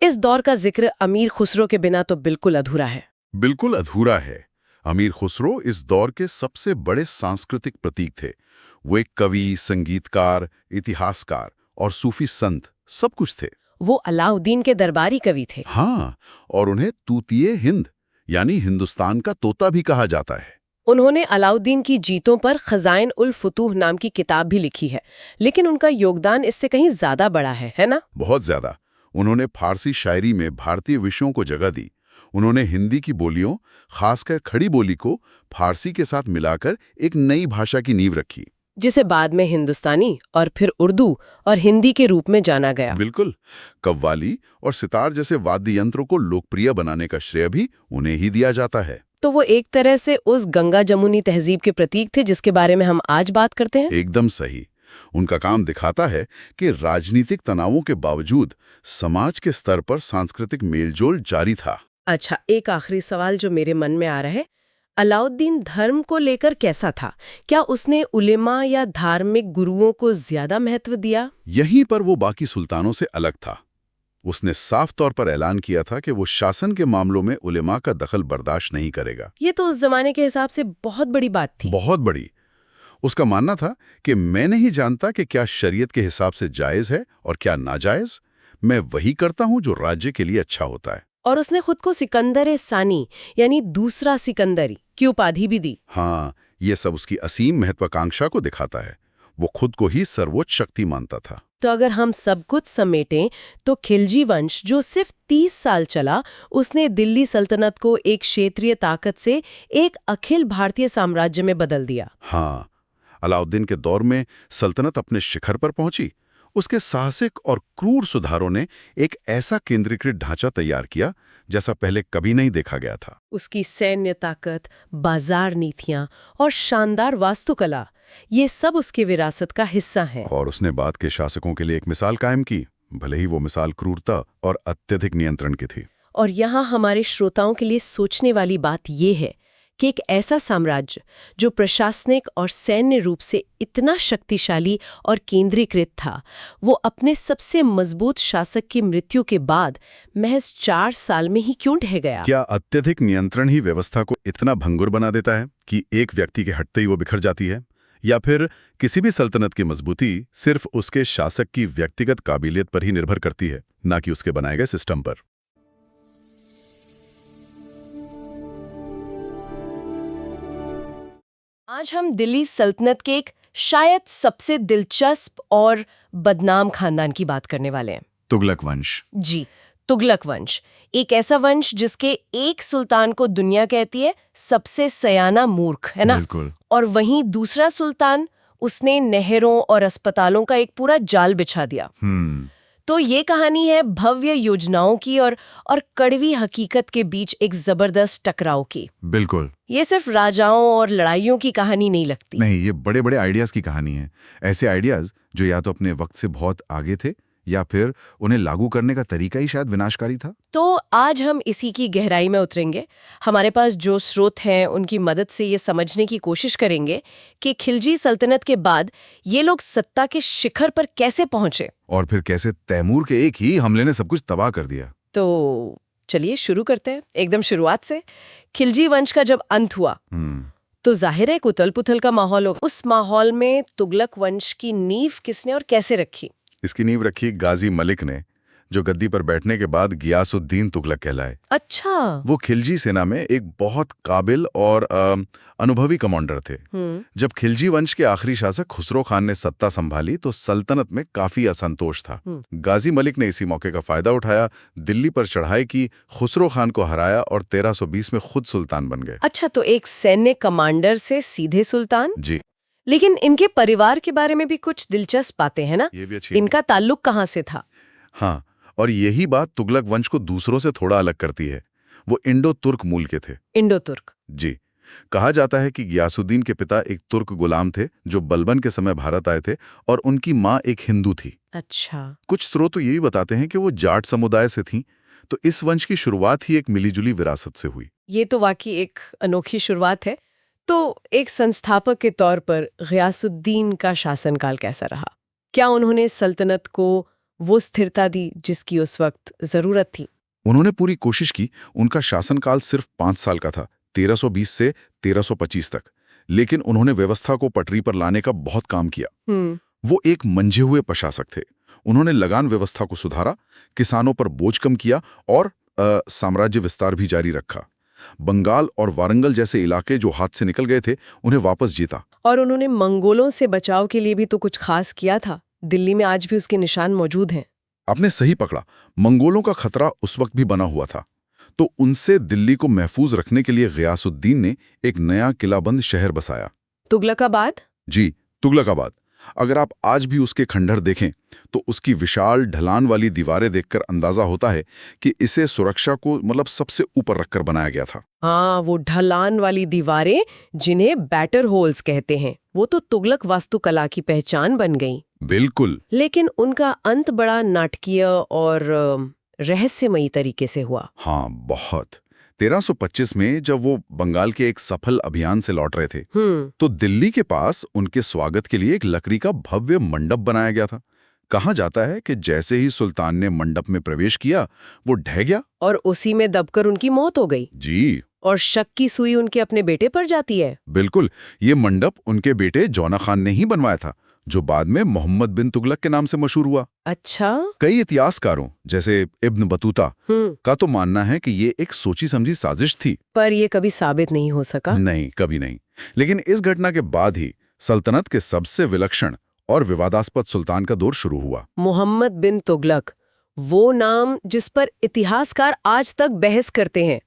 इस दौर का जिक्र अमीर खुसरो के बिना तो बिल्कुल अधूरा है। बिल्कुल अधूरा है। अमीर खुसरो इस दौर के सबसे बड़े सांस्कृतिक प्रतीक थे। वो एक कवि, संगीतकार, इतिहासकार और सूफी संत सब कुछ थे। वो अलाउद्दीन के दरबारी कवि थे। हाँ, और उन्हें तूतिए हिंद यानी हिंदुस्तान का तोता भी कहा जाता है। उन्होंने अलाउद्दीन की जीतों पर खजाइन उल फुतूह नाम की किताब भी लिखी है, लेकिन उनका योगदान इससे कहीं ज्यादा बड़ा है ना? बहुत ज्यादा। उन्होंने फारसी शायरी में भारतीय विषयों को जगह दी। उन्होंने हिंदी की बोलियों, खासकर खड़ी बोली को फारसी के साथ मिलाकर एक नई भाषा की नींव रखी। जिसे बाद में हिंदुस्तानी और फिर उर्दू और हिंदी के रूप में जाना गया। बिल्कुल। कव्वाली और सितार जैसे वाद्य यंत्रों को लोकप्रिय बनाने का श्रेय भी उन्हें ही दिया जाता है। तो वो एक तरह से उस गंगा जमुनी तहजीब के प्रतीक थे जिसके बारे में हम आज बात करते हैं। एकदम सही। उनका काम दिखाता है कि राजनीतिक तनावों के बावजूद समाज के स्तर पर सांस्कृतिक मेलजोल जारी था। अच्छा, एक आखिरी सवाल जो मेरे मन में आ रहा है, अलाउद्दीन धर्म को लेकर कैसा था? क्या उसने उलेमा या धार्मिक गुरुओं को ज्यादा महत्व दिया? यहीं पर वो बाकी सुल्तानों से अलग था। उसने साफ तौर पर ऐलान किया था कि वो शासन के मामलों में उलेमा का दखल बर्दाश्त नहीं करेगा। ये तो उस जमाने के हिसाब से बहुत बड़ी बात थी। बहुत बड़ी। उसका मानना था कि मैं नहीं जानता कि क्या शरीयत के हिसाब से जायज है और क्या नाजायज। मैं वही करता हूं जो राज्य के लिए अच्छा होता है। और उसने खुद को सिकंदर सानी यानी दूसरा सिकंदरी की उपाधि भी दी। हाँ, ये सब उसकी असीम महत्वाकांक्षा को दिखाता है। वो खुद को ही सर्वोच्च शक्ति मानता था। तो अगर हम सब कुछ समेटें तो खिलजी वंश जो सिर्फ 30 साल चला, उसने दिल्ली सल्तनत को एक क्षेत्रीय ताकत से एक अखिल भारतीय साम्राज्य में बदल दिया। हाँ, अलाउद्दीन के दौर में सल्तनत अपने शिखर पर पहुंची। उसके साहसिक और क्रूर सुधारों ने एक ऐसा केंद्रीकृत ढांचा तैयार किया जैसा पहले कभी नहीं देखा गया था। उसकी सैन्य ताकत, बाजार नीतियां और शानदार वास्तुकला, ये सब उसकी विरासत का हिस्सा हैं। और उसने बाद के शासकों के लिए एक मिसाल कायम की, भले ही वो मिसाल क्रूरता और अत्यधिक नियंत्रण की थी। और यहाँ हमारे श्रोताओं के लिए सोचने वाली बात ये है कि एक ऐसा साम्राज्य जो प्रशासनिक और सैन्य रूप से इतना शक्तिशाली और केंद्रीकृत था, वो अपने सबसे मजबूत शासक की मृत्यु के बाद महज 4 साल में ही क्यों ढह गया? क्या अत्यधिक नियंत्रण ही व्यवस्था को इतना भंगुर बना देता है कि एक व्यक्ति के हटते ही वो बिखर जाती है? या फिर किसी भी सल्तनत की मजबूती सिर्फ उसके शासक की व्यक्तिगत काबिलियत पर ही निर्भर करती है, ना कि उसके बनाए गए सिस्टम पर? आज हम दिल्ली सल्तनत के एक शायद सबसे दिलचस्प और बदनाम खानदान की बात करने वाले हैं। तुगलक वंश। जी, तुगलक वंश, एक ऐसा वंश जिसके एक सुल्तान को दुनिया कहती है सबसे सयाना मूर्ख, है ना? बिल्कुल। और वहीं दूसरा सुल्तान, उसने नहरों और अस्पतालों का एक पूरा जाल बिछा दिया। तो ये कहानी है भव्य योजनाओं की और कड़वी हकीकत के बीच एक जबरदस्त टकराव की। बिल्कुल। ये सिर्फ राजाओं और लड़ाइयों की कहानी नहीं लगती। नहीं, ये बड़े बड़े आइडियाज की कहानी है। ऐसे आइडियाज जो या तो अपने वक्त से बहुत आगे थे या फिर उन्हें लागू करने का तरीका ही शायद विनाशकारी था। तो आज हम इसी की गहराई में उतरेंगे। हमारे पास जो स्रोत हैं उनकी मदद से ये समझने की कोशिश करेंगे कि खिलजी सल्तनत के बाद ये लोग सत्ता के शिखर पर कैसे पहुंचे और फिर कैसे तैमूर के एक ही हमले ने सब कुछ तबाह कर दिया। तो चलिए शुरू करते हैं एकदम शुरुआत से। खिलजी वंश का जब अंत हुआ तो जाहिर है उथल पुथल का माहौल होगा। उस माहौल में तुगलक वंश की नींव किसने और कैसे रखी? इसकी नींव रखी गाजी मलिक ने, जो गद्दी पर बैठने के बाद गियासुद्दीन तुगलक कहलाए। अच्छा। वो खिलजी सेना में एक बहुत काबिल और अनुभवी कमांडर थे। जब खिलजी वंश के आखिरी शासक खुसरो खान ने सत्ता संभाली तो सल्तनत में काफी असंतोष था। गाजी मलिक ने इसी मौके का फायदा उठाया, दिल्ली पर चढ़ाई की, खुसरो खान को हराया और 1320 में खुद सुल्तान बन गए। अच्छा, तो एक सैन्य कमांडर से सीधे सुल्तान? जी। लेकिन इनके परिवार के बारे में भी कुछ दिलचस्प बातें हैं ना? ये भी अच्छी। इनका ताल्लुक कहाँ से था? हाँ, और यही बात तुगलक वंश को दूसरों से थोड़ा अलग करती है। वो इंडो तुर्क मूल के थे। इंडो तुर्क? जी। कहा जाता है कि गियासुद्दीन के पिता एक तुर्क गुलाम थे जो बलबन के समय भारत आए थे और उनकी माँ एक हिंदू थी। अच्छा। कुछ स्रोत तो यही बताते हैं कि वो जाट समुदाय से थीं, तो इस वंश की शुरुआत ही एक मिलीजुली विरासत से हुई। ये तो वाकई एक अनोखी शुरुआत है। तो एक संस्थापक के तौर पर गियासुद्दीन का शासनकाल कैसा रहा? क्या उन्होंने सल्तनत को वो स्थिरता दी जिसकी उस वक्त जरूरत थी? उन्होंने पूरी कोशिश की। उनका शासनकाल सिर्फ 5 साल का था, 1320 से 1325 तक, लेकिन उन्होंने व्यवस्था को पटरी पर लाने का बहुत काम किया। वो एक मंझे हुए प्रशासक थे। उन्होंने लगान व्यवस्था को सुधारा, किसानों पर बोझ कम किया और साम्राज्य विस्तार भी जारी रखा। बंगाल और वारंगल जैसे इलाके जो हाथ से निकल गए थे उन्हें वापस जीता। और उन्होंने मंगोलों से बचाव के लिए भी तो कुछ खास किया था। दिल्ली में आज भी उसके निशान मौजूद हैं। आपने सही पकड़ा, मंगोलों का खतरा उस वक्त भी बना हुआ था। तो उनसे दिल्ली को महफूज रखने के लिए गियासुद्दीन ने एक नया किलाबंद शहर बसाया, तुगलकाबाद। जी, तुगलकाबाद, अगर आप आज भी उसके खंडहर देखें तो उसकी विशाल ढलान वाली दीवारें देखकर अंदाजा होता है कि इसे सुरक्षा को सबसे ऊपर रखकर बनाया गया था। हाँ, वो ढलान वाली दीवारें जिन्हें बैटर होल्स कहते हैं, वो तो तुगलक वास्तुकला की पहचान बन गई। बिल्कुल। लेकिन उनका अंत बड़ा नाटकीय और रहस्यमयी तरीके से हुआ। हाँ, बहुत। 1325 में जब वो बंगाल के एक सफल अभियान से लौट रहे थे तो दिल्ली के पास उनके स्वागत के लिए एक लकड़ी का भव्य मंडप बनाया गया था। कहा जाता है कि जैसे ही सुल्तान ने मंडप में प्रवेश किया वो ढह गया और उसी में दबकर उनकी मौत हो गई। जी। और शक की सुई उनके अपने बेटे पर जाती है। बिल्कुल, ये मंडप उनके बेटे जौना खान ने ही बनवाया था, जो बाद में मोहम्मद बिन तुगलक के नाम से मशहूर हुआ। अच्छा। कई इतिहासकारों जैसे इब्न बतूता का तो मानना है कि ये एक सोची समझी साजिश थी, पर ये कभी साबित नहीं हो सका। नहीं, कभी नहीं। लेकिन इस घटना के बाद ही सल्तनत के सबसे विलक्षण और विवादास्पद सुल्तान का दौर शुरू हुआ। मोहम्मद बिन तुगलक, वो नाम जिस पर इतिहासकार आज तक बहस करते हैं।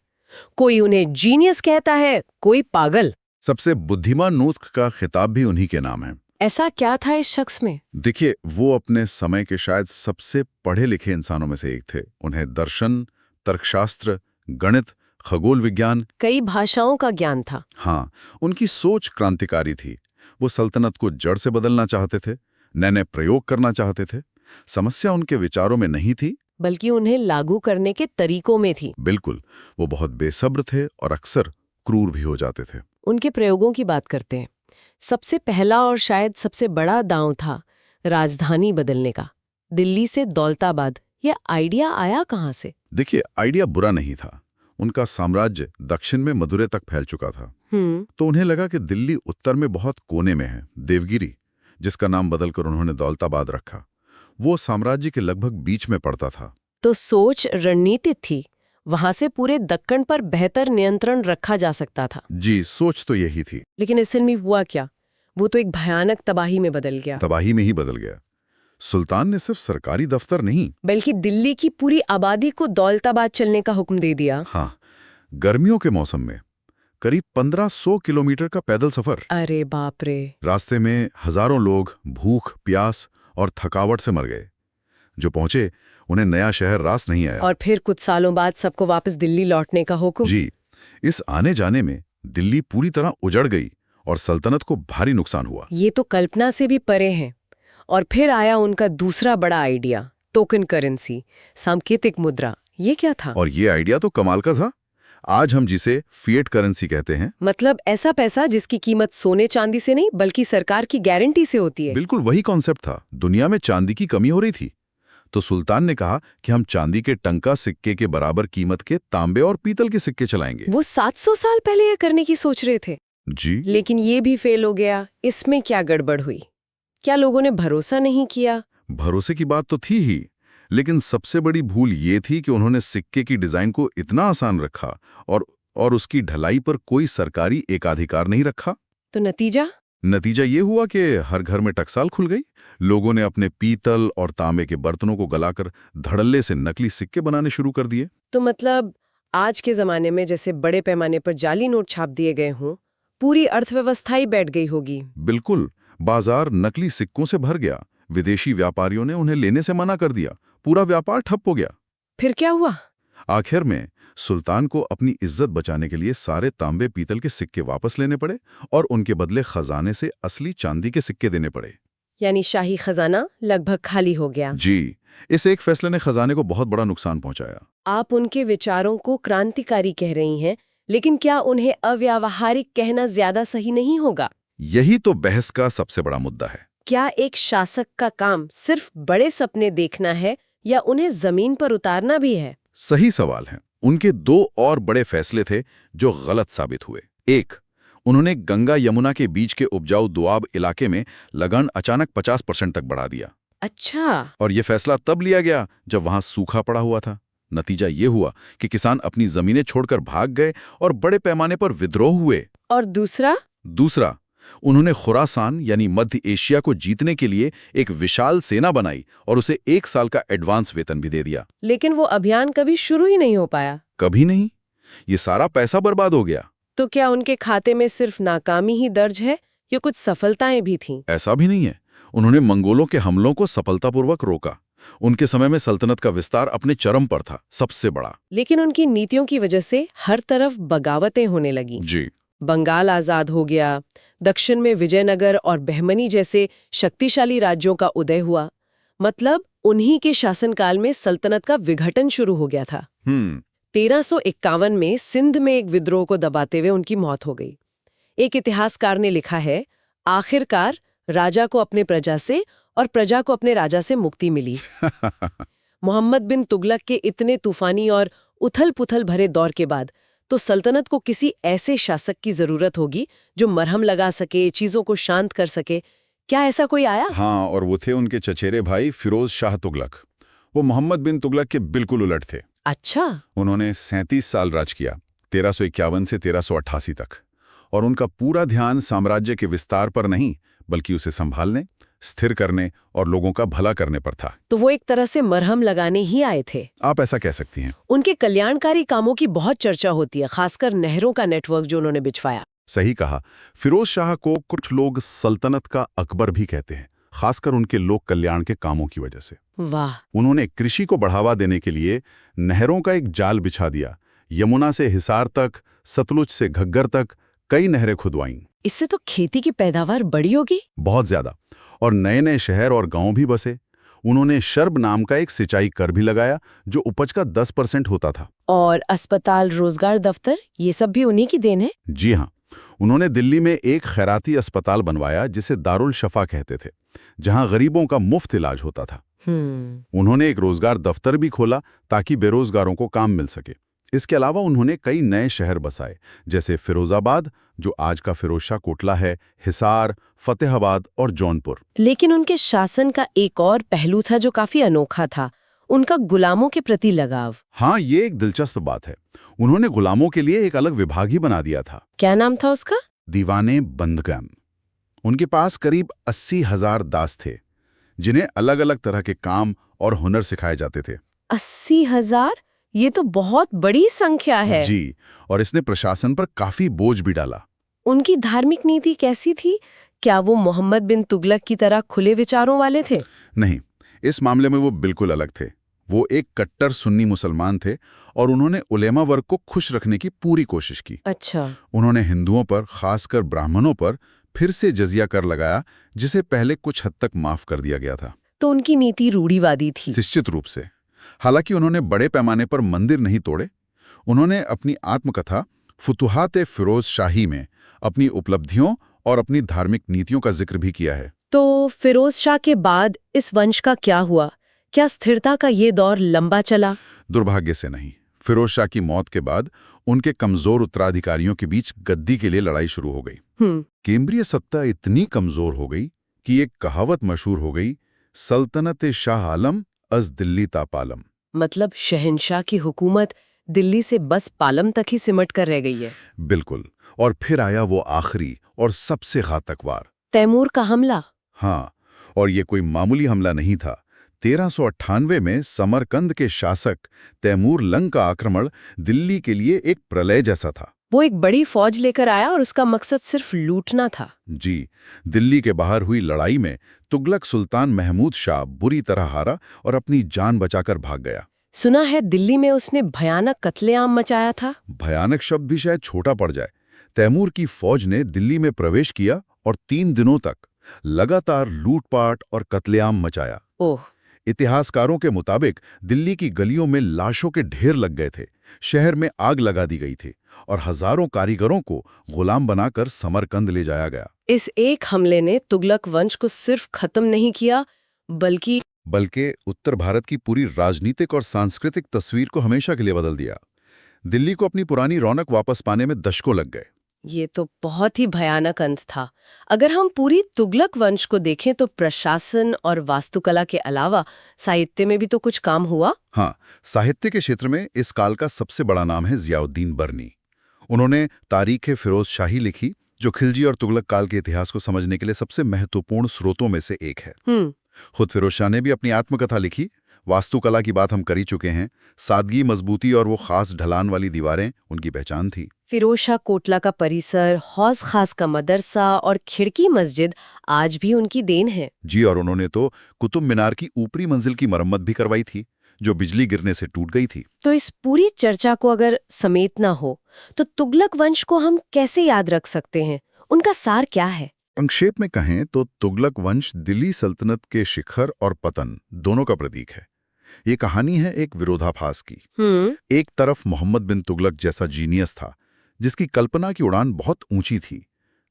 कोई उन्हें जीनियस कहता है, कोई पागल। सबसे बुद्धिमान नूतक का खिताब भी उन्हीं के नाम है। ऐसा क्या था इस शख्स में? देखिए, वो अपने समय के शायद सबसे पढ़े लिखे इंसानों में से एक थे। उन्हें दर्शन, तर्कशास्त्र, गणित, खगोल विज्ञान, कई भाषाओं का ज्ञान था। हाँ, उनकी सोच क्रांतिकारी थी। वो सल्तनत को जड़ से बदलना चाहते थे, नए नए प्रयोग करना चाहते थे। समस्या उनके विचारों में नहीं थी, बल्कि उन्हें लागू करने के तरीकों में थी। बिल्कुल, वो बहुत बेसब्र थे और अक्सर क्रूर भी हो जाते थे। उनके प्रयोगों की बात करते हैं। सबसे पहला और शायद सबसे बड़ा दांव था राजधानी बदलने का, दिल्ली से दौलताबाद। यह आइडिया आया कहाँ से? देखिए, आइडिया बुरा नहीं था। उनका साम्राज्य दक्षिण में मदुरै तक फैल चुका था, तो उन्हें लगा कि दिल्ली उत्तर में बहुत कोने में है। देवगिरी, जिसका नाम बदलकर उन्होंने दौलताबाद रखा, वो साम्राज्य के लगभग बीच में पड़ता था। तो सोच रणनीतिक थी, वहां से पूरे दक्कन पर बेहतर नियंत्रण रखा जा सकता था। जी, सोच तो यही थी। लेकिन असल में हुआ क्या? वो तो एक भयानक तबाही में बदल गया। तबाही में ही बदल गया। सुल्तान ने सिर्फ सरकारी दफ्तर नहीं, बल्कि दिल्ली की पूरी आबादी को दौलताबाद चलने का हुक्म दे दिया। हाँ, गर्मियों के मौसम में करीब 1500 किलोमीटर का पैदल सफर। अरे बाप रे। रास्ते में हजारों लोग भूख, प्यास और थकावट से मर गए। जो पहुंचे, उन्हें नया शहर रास नहीं आया। और फिर कुछ सालों बाद सबको वापस दिल्ली लौटने का हुक्म। जी, इस आने जाने में दिल्ली पूरी तरह उजड़ गई और सल्तनत को भारी नुकसान हुआ। ये तो कल्पना से भी परे हैं। और फिर आया उनका दूसरा बड़ा आइडिया, टोकन करेंसी, सांकेतिक मुद्रा। ये क्या था? और ये आइडिया तो कमाल का था। आज हम जिसे फिएट करेंसी कहते हैं, मतलब ऐसा पैसा जिसकी कीमत सोने चांदी से नहीं बल्कि सरकार की गारंटी से होती है। बिल्कुल वही कॉन्सेप्ट था। दुनिया में चांदी की कमी हो रही थी, तो सुल्तान ने कहा कि हम चांदी के टंका सिक्के के बराबर कीमत के तांबे और पीतल के सिक्के चलाएंगे। वो 700 साल पहले ये करने की सोच रहे थे। जी। लेकिन ये भी फेल हो गया। इसमें क्या गड़बड़ हुई? क्या लोगों ने भरोसा नहीं किया? भरोसे की बात तो थी ही, लेकिन सबसे बड़ी भूल ये थी कि उन्होंने सिक्के की डिजाइन को इतना आसान रखा और उसकी ढलाई पर कोई सरकारी एकाधिकार नहीं रखा। तो नतीजा ये हुआ कि हर घर में टकसाल खुल गई। लोगों ने अपने पीतल और तांबे के बर्तनों को गलाकर धड़ल्ले से नकली सिक्के बनाने शुरू कर दिए। तो मतलब आज के जमाने में जैसे बड़े पैमाने पर जाली नोट छाप दिए गए हों, पूरी अर्थव्यवस्था ही बैठ गई होगी। बिल्कुल, बाजार नकली सिक्कों से भर गया। विदेशी व्यापारियों ने उन्हें लेने से मना कर दिया। पूरा व्यापार ठप हो गया। फिर क्या हुआ? आखिर में सुल्तान को अपनी इज्जत बचाने के लिए सारे तांबे पीतल के सिक्के वापस लेने पड़े और उनके बदले खजाने से असली चांदी के सिक्के देने पड़े। यानी शाही खजाना लगभग खाली हो गया। जी, इस एक फैसले ने खजाने को बहुत बड़ा नुकसान पहुंचाया। आप उनके विचारों को क्रांतिकारी कह रही हैं, लेकिन क्या उन्हें अव्यावहारिक कहना ज्यादा सही नहीं होगा? यही तो बहस का सबसे बड़ा मुद्दा है। क्या एक शासक का काम सिर्फ बड़े सपने देखना है या उन्हें जमीन पर उतारना भी है? सही सवाल है। उनके दो और बड़े फैसले थे जो गलत साबित हुए। एक, उन्होंने गंगा यमुना के बीच के उपजाऊ दोआब इलाके में लगन अचानक 50% तक बढ़ा दिया। अच्छा। और ये फैसला तब लिया गया जब वहां सूखा पड़ा हुआ था। नतीजा ये हुआ कि किसान अपनी जमीनें छोड़कर भाग गए और बड़े पैमाने पर विद्रोह हुए। और दूसरा, उन्होंने खुरासान यानी मध्य एशिया को जीतने के लिए एक विशाल सेना बनाई और उसे 1 साल का एडवांस वेतन भी दे दिया। लेकिन वो अभियान कभी शुरू ही नहीं हो पाया। कभी नहीं। ये सारा पैसा बर्बाद हो गया। तो क्या उनके खाते में सिर्फ नाकामी ही दर्ज है या कुछ सफलताएं भी थीं? ऐसा भी नहीं है। उन्होंने मंगोलों के हमलों को सफलतापूर्वक रोका। उनके समय में सल्तनत का विस्तार अपने चरम पर था, सबसे बड़ा। लेकिन उनकी नीतियों की वजह से हर तरफ बगावतें होने लगीं। जी। बंगाल आजाद हो गया, दक्षिण में विजयनगर और बहमनी जैसे शक्तिशाली राज्यों का उदय हुआ। मतलब उन्हीं के शासनकाल में सल्तनत का विघटन शुरू हो गया था। 1351 में सिंध में एक विद्रोह को दबाते हुए उनकी मौत हो गई। एक इतिहासकार ने लिखा है, आखिरकार राजा को अपने प्रजा से और प्रजा को अपने राजा से मुक्ति मिली। मोहम्मद बिन तुगलक के इतने तूफानी और उथल-पुथल भरे दौर के बाद तो सल्तनत को किसी ऐसे शासक की जरूरत होगी जो मरहम लगा सके, चीजों को शांत कर सके। क्या ऐसा कोई आया? हाँ, और वो थे उनके चचेरे भाई फिरोज शाह तुगलक। वो मोहम्मद बिन तुगलक के बिल्कुल उलट थे। अच्छा। उन्होंने 37 साल राज किया, 1351 से 1388 तक, और उनका पूरा ध्यान साम्राज्य के विस्तार पर नहीं बल्कि उसे संभालने, स्थिर करने और लोगों का भला करने पर था। तो वो एक तरह से मरहम लगाने ही आए थे। आप ऐसा कह सकती हैं। उनके कल्याणकारी कामों की बहुत चर्चा होती है, खासकर नहरों का नेटवर्क जो उन्होंने बिछवाया। सही कहा। फिरोज शाह को कुछ लोग सल्तनत का अकबर भी कहते हैं, खासकर उनके लोक कल्याण के कामों की वजह से। वाह। उन्होंने कृषि को बढ़ावा देने के लिए नहरों का एक जाल बिछा दिया। यमुना से हिसार तक, सतलुज से घग्गर तक कई नहरें खुदवाईं। इससे तो खेती की पैदावार बढ़ी होगी। बहुत ज्यादा। और नए नए शहर और गांव भी बसे। उन्होंने शर्ब नाम का एक सिंचाई कर भी लगाया जो उपज का 10% होता था। और अस्पताल, रोजगार दफ्तर, ये सब भी उन्हीं की देन है। जी हाँ। उन्होंने दिल्ली में एक खैराती अस्पताल बनवाया जिसे दारुल शफा कहते थे, जहां गरीबों का मुफ्त इलाज होता था। उन्होंने एक रोजगार दफ्तर भी खोला ताकि बेरोजगारों को काम मिल सके। इसके अलावा उन्होंने कई नए शहर बसाए, जैसे फिरोजाबाद जो आज का फिरोजशाह कोटला है, हिसार, फतेहाबाद और जौनपुर। लेकिन उनके शासन का एक और पहलू था जो काफी अनोखा था, उनका गुलामों के प्रति लगाव। हाँ, ये एक दिलचस्प बात है। उन्होंने गुलामों के लिए एक अलग विभाग ही बना दिया था। क्या नाम था उसका? दीवाने बंदगम। उनके पास करीब 80,000 दास थे, जिन्हें अलग अलग तरह के काम और हुनर सिखाए जाते थे। 80,000? ये तो बहुत बड़ी संख्या है। जी, और इसने प्रशासन पर काफी बोझ भी डाला। उनकी धार्मिक नीति कैसी थी? क्या वो मोहम्मद बिन तुगलक की तरह खुले विचारों वाले थे? नहीं, इस मामले में वो बिल्कुल अलग थे। वो एक कट्टर सुन्नी मुसलमान थे और उन्होंने उलेमा वर्ग को खुश रखने की पूरी कोशिश की। अच्छा। उन्होंने हिंदुओं पर, खासकर ब्राह्मणों पर, फिर से जजिया कर लगाया, जिसे पहले कुछ हद तक माफ कर दिया गया था। तो उनकी नीति रूढ़िवादी थी। निश्चित रूप से। हालांकि उन्होंने बड़े पैमाने पर मंदिर नहीं तोड़े। उन्होंने अपनी आत्मकथा फुतुहात फिरोज शाही में अपनी उपलब्धियों और अपनी धार्मिक नीतियों का जिक्र भी किया है। तो फिरोज शाह के बाद इस वंश का क्या हुआ? क्या स्थिरता का ये दौर लंबा चला? दुर्भाग्य से नहीं। फिरोज शाह की मौत के बाद उनके कमजोर उत्तराधिकारियों के बीच गद्दी के लिए लड़ाई शुरू हो गई। केंद्रीय सत्ता इतनी कमजोर हो गई कि एक कहावत मशहूर हो गई, सल्तनत शाह आलम अज दिल्ली ता पालम। मतलब शहंशाह की हुकूमत दिल्ली से बस पालम तक ही सिमट कर रह गई है। बिल्कुल। और फिर आया वो आखिरी और सबसे घातक वार, तैमूर का हमला। हाँ, और ये कोई मामूली हमला नहीं था। 1398 में समरकंद के शासक तैमूर लंग का आक्रमण दिल्ली के लिए एक प्रलय जैसा था। वो एक बड़ी फौज लेकर आया और उसका मकसद सिर्फ लूटना था। जी। दिल्ली के बाहर हुई लड़ाई में तुगलक सुल्तान महमूद शाह बुरी तरह हारा और अपनी जान बचाकर भाग गया। सुना है दिल्ली में उसने भयानक कत्लेआम मचाया था। भयानक शब्द भी शायद छोटा पड़ जाए। तैमूर की फौज ने दिल्ली में प्रवेश किया और 3 दिनों तक लगातार लूटपाट और कत्लेआम मचाया। ओह। इतिहासकारों के मुताबिक दिल्ली की गलियों में लाशों के ढेर लग गए थे, शहर में आग लगा दी गई थी और हजारों कारीगरों को गुलाम बनाकर समरकंद ले जाया गया। इस एक हमले ने तुगलक वंश को सिर्फ खत्म नहीं किया बल्कि उत्तर भारत की पूरी राजनीतिक और सांस्कृतिक तस्वीर को हमेशा के लिए बदल दिया। दिल्ली को अपनी पुरानी रौनक वापस पाने में दशकों लग गए। ये तो बहुत ही भयानक अंत था। अगर हम पूरी तुगलक वंश को देखें तो प्रशासन और वास्तुकला के अलावा साहित्य में भी तो कुछ काम हुआ। हाँ, साहित्य के क्षेत्र में इस काल का सबसे बड़ा नाम है ज़ियाउद्दीन बर्नी। उन्होंने तारीख़ फिरोज शाही लिखी, जो खिलजी और तुगलक काल के इतिहास को समझने के लिए सबसे महत्वपूर्ण स्रोतों में से एक है। खुद फिरोज शाह ने भी अपनी आत्मकथा लिखी, वास्तुकला की बात हम कर ही चुके हैं। सादगी, मजबूती और वो खास ढलान वाली दीवारें उनकी पहचान थी। फिरोज शाह कोटला का परिसर, हौस खास का मदरसा और खिड़की मस्जिद आज भी उनकी देन है। जी, और उन्होंने तो कुतुब मीनार की ऊपरी मंजिल की मरम्मत भी करवाई थी, जो बिजली गिरने से टूट गई थी। तो इस पूरी चर्चा को अगर समेतना हो तो तुगलक वंश को हम कैसे याद रख सकते हैं? उनका सार क्या है? संक्षेप में कहें तो तुगलक वंश दिल्ली सल्तनत के शिखर और पतन दोनों का प्रतीक है। ये कहानी है एक विरोधाभास की। एक तरफ मोहम्मद बिन तुगलक जैसा जीनियस था, जिसकी कल्पना की उड़ान बहुत ऊंची थी,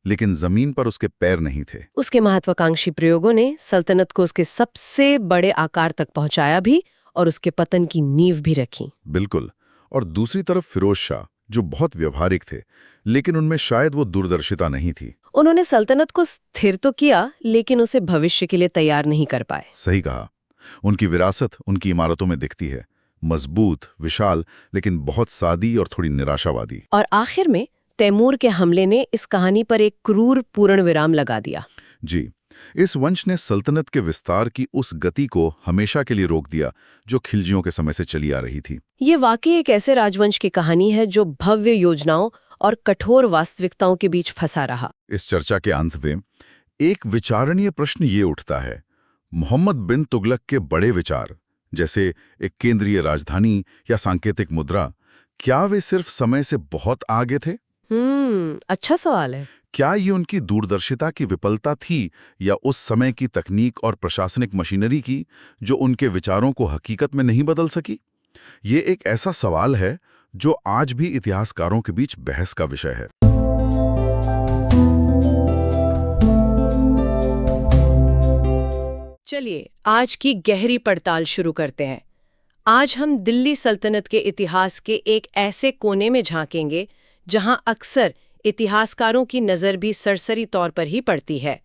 लेकिन जमीन पर उसके पैर नहीं थे। उसके महत्वाकांक्षी प्रयोगों ने सल्तनत को उसके सबसे बड़े आकार तक पहुंचाया भी और उसके पतन की नींव भी रखी। बिल्कुल। और दूसरी तरफ फिरोज शाह, जो बहुत व्यवहारिक थे, लेकिन उनमें शायद वो दूरदर्शिता नहीं थी। उन्होंने सल्तनत को स्थिर तो किया, लेकिन उसे भविष्य के लिए तैयार नहीं कर पाए। सही कहा। उनकी विरासत उनकी इमारतों में दिखती है, मजबूत, विशाल, लेकिन बहुत सादी और थोड़ी निराशावादी। और आखिर में तैमूर के हमले ने इस कहानी पर एक क्रूर पूर्ण विराम लगा दिया। जी, इस वंश ने सल्तनत के विस्तार की उस गति को हमेशा के लिए रोक दिया, जो खिलजियों के समय से चली आ रही थी। ये वाकई एक ऐसे राजवंश की कहानी है जो भव्य योजनाओं और कठोर वास्तविकताओं के बीच फंसा रहा। इस चर्चा के अंत में एक विचारणीय प्रश्न ये उठता है, मोहम्मद बिन तुगलक के बड़े विचार, जैसे एक केंद्रीय राजधानी या सांकेतिक मुद्रा, क्या वे सिर्फ समय से बहुत आगे थे? अच्छा सवाल है। क्या ये उनकी दूरदर्शिता की विफलता थी, या उस समय की तकनीक और प्रशासनिक मशीनरी की, जो उनके विचारों को हकीकत में नहीं बदल सकी? ये एक ऐसा सवाल है जो आज भी इतिहासकारों के बीच बहस का विषय है। चलिए आज की गहरी पड़ताल शुरू करते हैं। आज हम दिल्ली सल्तनत के इतिहास के एक ऐसे कोने में झांकेंगे जहां अक्सर इतिहासकारों की नज़र भी सरसरी तौर पर ही पड़ती है,